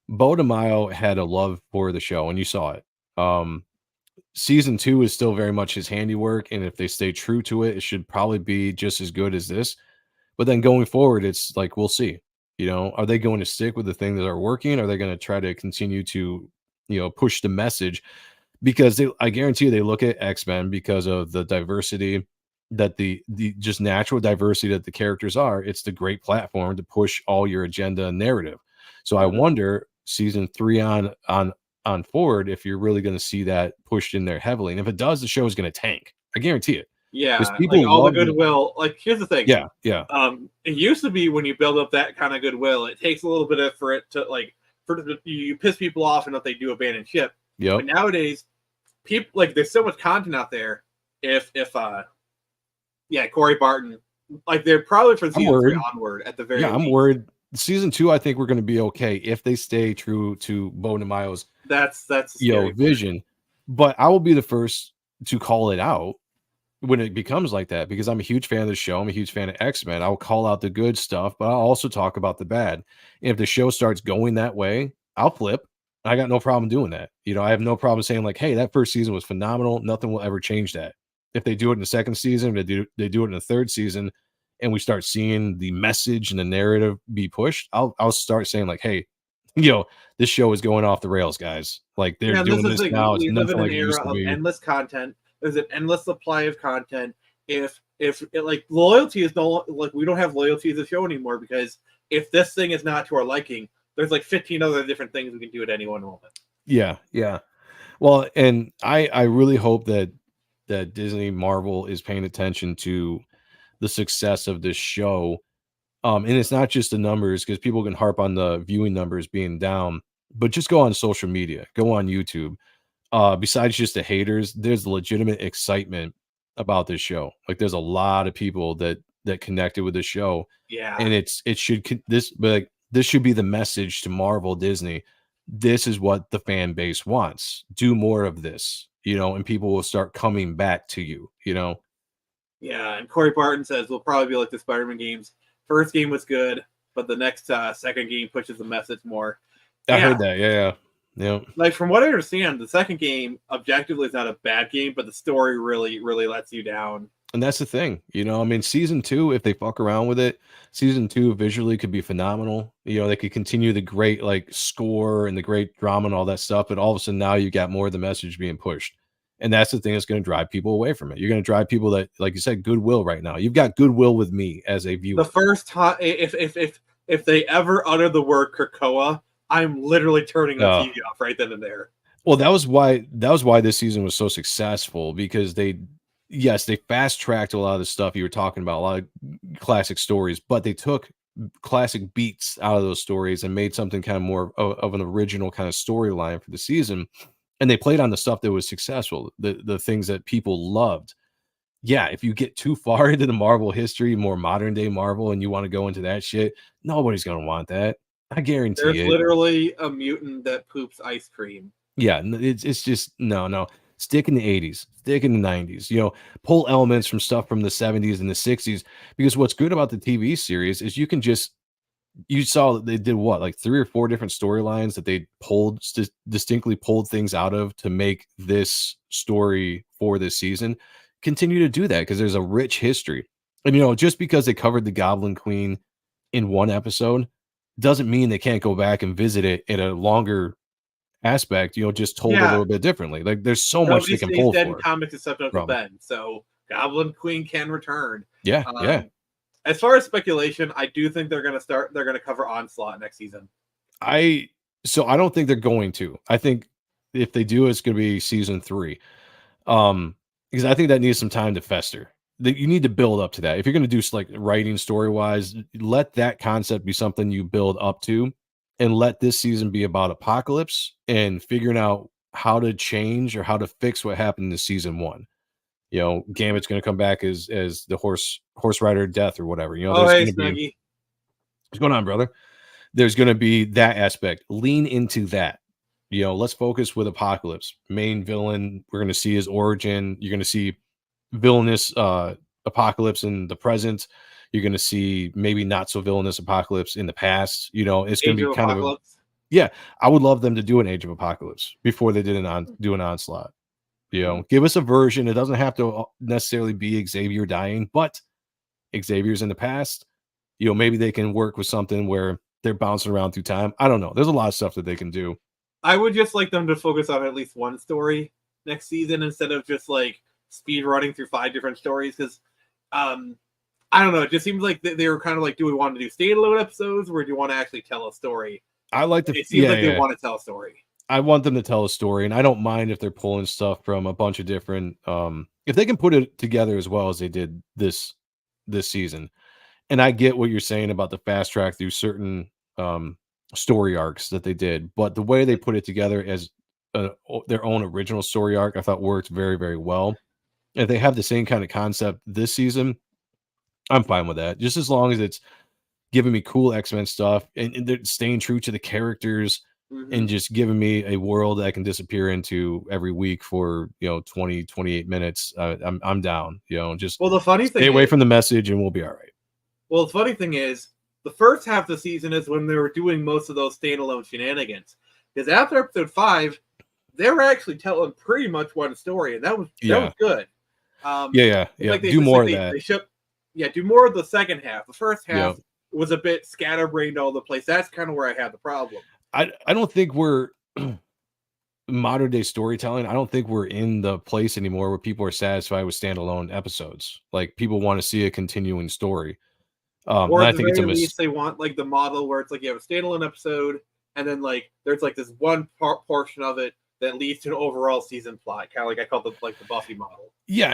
Bo DeMeo had a love for the show, and you saw it. Season 2 is still very much his handiwork, and if they stay true to it, it should probably be just as good as this. But then going forward, it's like, we'll see. Are they going to stick with the thing that are working? Are they going to try to continue to, push the message? Because I guarantee you, they look at X-Men because of the diversity that the just natural diversity that the characters are. It's the great platform to push all your agenda and narrative. So I wonder season 3 on forward if you're really going to see that pushed in there heavily. And if it does, the show is going to tank. I guarantee it. Yeah, people like all the goodwill. Like, here's the thing. Yeah. It used to be when you build up that kind of goodwill, it takes a little bit for it to you piss people off enough they do abandon ship. Yeah. But nowadays, people there's so much content out there. If Corey Barton, they're probably for season 3 onward at the very least. I'm worried. Season 2, I think we're going to be okay if they stay true to Bo DeMeo's that's vision. But I will be the first to call it out when it becomes like that, because I'm a huge fan of the show. I'm a huge fan of X-Men. I'll call out the good stuff, but I'll also talk about the bad. And if the show starts going that way, I'll flip. I got no problem doing that. I have no problem saying like, hey, that first season was phenomenal. Nothing will ever change that. If they do it in the second season, they do it in the third season, and we start seeing the message and the narrative be pushed, I'll start saying like, hey, this show is going off the rails, guys. Like, they're doing this now. It's nothing like it used to be. Endless content. There's an endless supply of content. If loyalty is no, we don't have loyalty as a show anymore, because if this thing is not to our liking, there's 15 other different things we can do at any one moment. Yeah. Well, and I really hope that Disney Marvel is paying attention to the success of this show. And it's not just the numbers, because people can harp on the viewing numbers being down, but just go on social media, go on YouTube. Besides just the haters, there's legitimate excitement about this show. Like, there's a lot of people that connected with the show. Yeah. And this should be the message to Marvel, Disney. this is what the fan base wants. Do more of this, and people will start coming back to you, Yeah, and Corey Barton says we'll probably be like the Spider-Man games. First game was good, but the next second game pushes the message more. I heard that, yeah. Like from what I understand, the second game objectively is not a bad game, but the story really, really lets you down. And that's the thing, I mean, season 2, if they fuck around with it, season 2 visually could be phenomenal. They could continue the great score and the great drama and all that stuff, but all of a sudden now you got more of the message being pushed. And that's the thing that's going to drive people away from it. You're going to drive people that, like you said, goodwill right now. You've got goodwill with me as a viewer. The first time, if they ever utter the word Krakoa, I'm literally turning the TV off right then and there. Well, that was why this season was so successful, because they fast tracked a lot of the stuff you were talking about, a lot of classic stories, but they took classic beats out of those stories and made something kind of more of an original kind of storyline for the season. And they played on the stuff that was successful, the things that people loved. Yeah, if you get too far into the Marvel history, more modern day Marvel, and you want to go into that shit, nobody's going to want that. I guarantee There's literally a mutant that poops ice cream. Yeah, it's just no. Stick in the 80s, stick in the 90s, pull elements from stuff from the 70s and the 60s, because what's good about the TV series is you saw that they did like 3 or 4 different storylines that they distinctly pulled things out of to make this story for this season. Continue to do that because there's a rich history. And, just because they covered the Goblin Queen in one episode doesn't mean they can't go back and visit it in a longer aspect, just told a little bit differently. Like there's so much they can pull dead for. In comics except Uncle Ben, so Goblin Queen can return. Yeah. As far as speculation, I do think they're gonna cover Onslaught next season. I don't think they're going to. I think if they do, it's gonna be season 3. Because I think that needs some time to fester. You need to build up to that. If you're gonna do writing story-wise, let that concept be something you build up to. And let this season be about Apocalypse and figuring out how to change or how to fix what happened in season 1. Gambit's going to come back as the horse rider death or whatever. Hey, Snuggie. What's going on, brother? There's going to be that aspect. Lean into that. Let's focus with Apocalypse. Main villain. We're going to see his origin. You're going to see villainous Apocalypse in the present. You're going to see maybe not so villainous Apocalypse in the past. It's going to be kind of I would love them to do an Age of Apocalypse before they did an Onslaught. Give us a version. It doesn't have to necessarily be Xavier dying, but Xavier's in the past. Maybe they can work with something where they're bouncing around through time. I don't know. There's a lot of stuff that they can do. I would just like them to focus on at least one story next season instead of just speed running through 5 different stories, because I don't know. It just seems like they were kind of do we want to do standalone episodes, or do you want to actually tell a story? It seems they want to tell a story. I want them to tell a story, and I don't mind if they're pulling stuff from a bunch of different. If they can put it together as well as they did this season, and I get what you're saying about the fast track through certain story arcs that they did, but the way they put it together as their own original story arc, I thought worked very, very well. If they have the same kind of concept this season, I'm fine with that. Just as long as it's giving me cool X-Men stuff and they're staying true to the characters and just giving me a world that I can disappear into every week for 20, 28 minutes. I'm down. Just the funny thing stay away from the message and we'll be all right. Well, the funny thing is, the first half of the season is when they were doing most of those standalone shenanigans. Because after episode 5, they were actually telling pretty much one story, and that was good. Do more of that. Do more of the second half. The first half was a bit scatterbrained all over the place. That's kind of where I had the problem. I don't think we're modern day storytelling. I don't think we're in the place anymore where people are satisfied with standalone episodes. Like people want to see a continuing story. Or at the very least, they want the model where it's you have a standalone episode, and then there's this one portion of it that leads to an overall season plot, kind of I call the Buffy model. Yeah.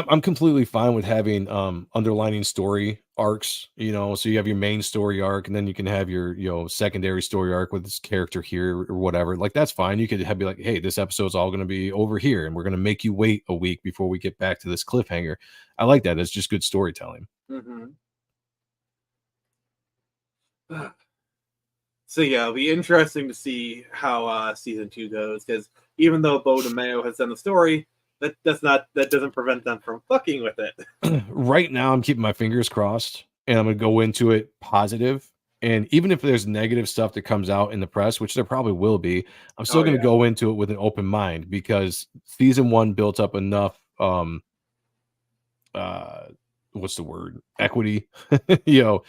I'm completely fine with having underlining story arcs. So you have your main story arc, and then you can have your secondary story arc with this character here or whatever. That's fine. You could be hey, this episode's all going to be over here, and we're going to make you wait a week before we get back to this cliffhanger. I like that. It's just good storytelling. So yeah, it'll be interesting to see how season 2 goes, because even though Bo DeMeo has done the story, that doesn't prevent them from fucking with it. Right now, I'm keeping my fingers crossed, and I'm gonna go into it positive. And even if there's negative stuff that comes out in the press, which there probably will be, I'm still going to go into it with an open mind, because season 1 built up enough what's the word, equity, you know,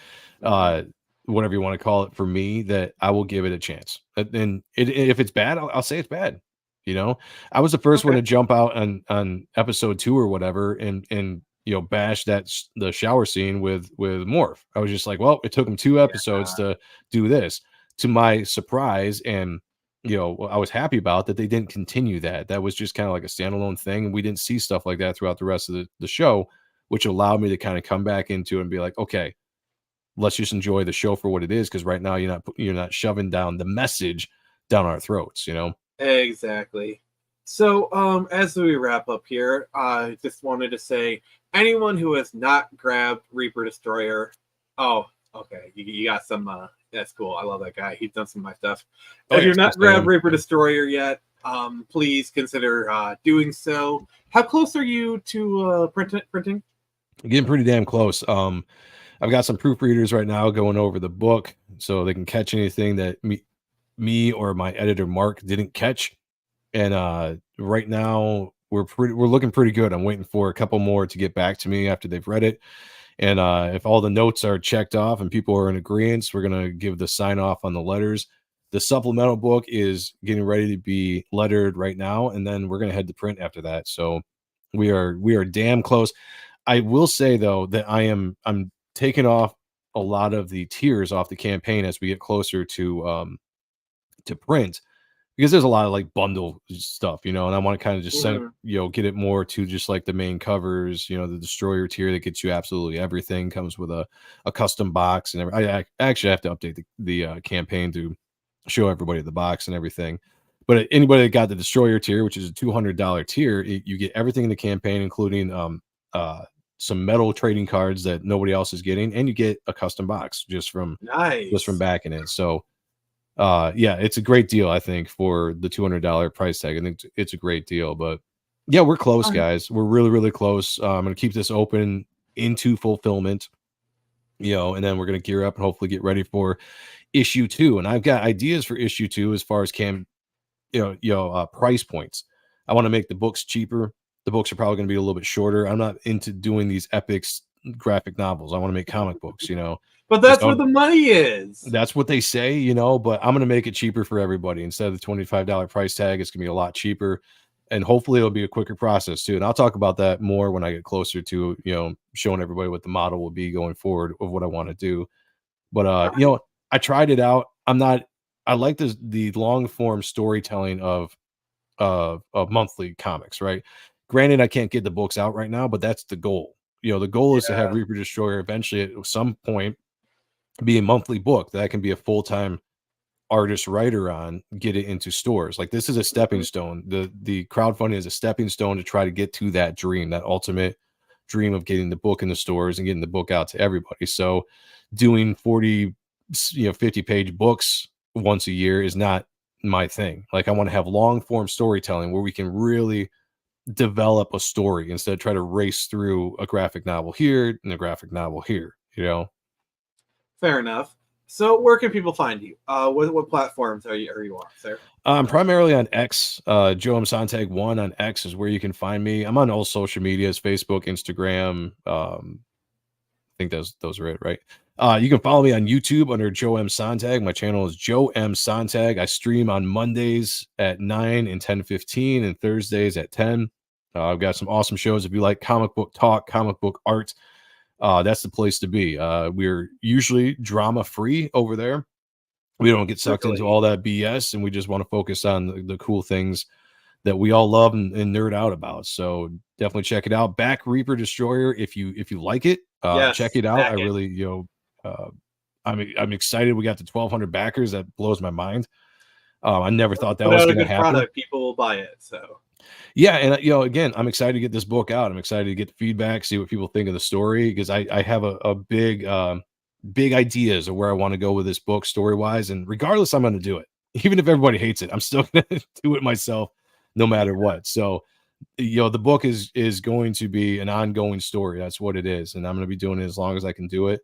whatever you want to call it, for me, that I will give it a chance. And if it's bad, I'll say it's bad. You know, I was the first one to jump out on episode 2 or whatever, and you know, bash the shower scene with Morph. I was just like, well, it took him 2 episodes to do this. To my surprise, and you know, I was happy about that they didn't continue that. That was just kind of like a standalone thing, and we didn't see stuff like that throughout the rest of the show, which allowed me to kind of come back into it and be like, okay, let's just enjoy the show for what it is, because right now you're not shoving down the message down our throats, you know. Exactly. So, as we wrap up here, I just wanted to say, anyone who has not grabbed Reaper Destroyer, oh, okay, you got some. That's cool. I love that guy. He's done some of my stuff. If you're not grabbed Reaper Destroyer yet, please consider doing so. How close are you to printing? Getting pretty damn close. I've got some proofreaders right now going over the book, so they can catch anything that me or my editor Mark didn't catch. And right now we're looking pretty good. I'm waiting for a couple more to get back to me after they've read it. And if all the notes are checked off and people are in agreement, we're gonna give the sign off on the letters. The supplemental book is getting ready to be lettered right now, and then we're gonna head to print after that. So we are damn close. I will say though that I'm taking off a lot of the tiers off the campaign as we get closer to print, because there's a lot of like bundle stuff, you know, and I want to kind of just send, you know, get it more to just like the main covers, you know, the Destroyer tier that gets you absolutely everything, comes with a custom box and everything. I actually have to update the campaign to show everybody the box and everything. But anybody that got the Destroyer tier, which is a $200 tier, you get everything in the campaign, including some metal trading cards that nobody else is getting, and you get a custom box just from backing it. So yeah, it's a great deal, I think, for the $200 price tag. I think it's a great deal. But yeah, we're close, guys. We're really, really close. I'm gonna keep this open into fulfillment, you know, and then we're gonna gear up and hopefully get ready for issue 2. And I've got ideas for issue 2 as far as price points. I want to make the books cheaper. The books are probably going to be a little bit shorter. I'm not into doing these epic graphic novels. I want to make comic books, you know. But that's where the money is. That's what they say, you know, but I'm going to make it cheaper for everybody. Instead of the $25 price tag, it's going to be a lot cheaper. And hopefully it'll be a quicker process too. And I'll talk about that more when I get closer to, you know, showing everybody what the model will be going forward of what I want to do. But, you know, I tried it out. I like the long form storytelling of monthly comics, right? Granted, I can't get the books out right now, but that's the goal. You know, the goal is to have Reaper Destroyer eventually at some point be a monthly book that I can be a full-time artist writer on, get it into stores. Like, this is a stepping stone. The crowdfunding is a stepping stone to try to get to that dream, that ultimate dream of getting the book in the stores and getting the book out to everybody. So doing 40, 50-page books once a year is not my thing. Like, I want to have long form storytelling where we can really develop a story instead of try to race through a graphic novel here and a graphic novel here, you know. Fair enough. So where can people find you? What platforms are you on, sir? I'm primarily on X. Joe M. Sontag 1 on X is where you can find me. I'm on all social medias, Facebook, Instagram. I think those are it, right? You can follow me on YouTube under Joe M. Sontag. My channel is Joe M. Sontag. I stream on Mondays at 9 and 10:15 and Thursdays at 10. I've got some awesome shows. If you like comic book talk, comic book art, that's the place to be. We're usually drama free over there. We don't get sucked into all that BS, and we just want to focus on the cool things that we all love and nerd out about. So definitely check it out. Back Reaper Destroyer if you like it. Check it out. I really, I'm excited. We got the 1,200 backers. That blows my mind. I never thought that was going to happen. Product, people will buy it. So yeah, and again, I'm excited to get this book out. I'm excited to get the feedback, see what people think of the story, because I have a big big ideas of where I want to go with this book story wise, and regardless, I'm going to do it. Even if everybody hates it, I'm still going to do it myself, no matter what. So, the book is going to be an ongoing story. That's what it is, and I'm going to be doing it as long as I can do it.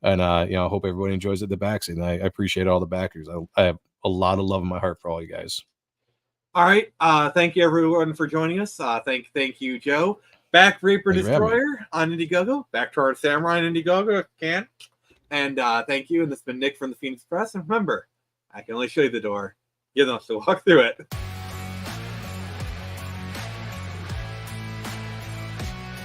And I hope everybody enjoys it. The backs, and I appreciate all the backers. I have a lot of love in my heart for all you guys. All right, thank you everyone for joining us. Thank you, Joe. Back Reaper Destroyer on Indiegogo. Back to our Samurai on Indiegogo, can. And thank you. And this has been Nick from the Phoenix Press. And remember, I can only show you the door. You don't have to walk through it.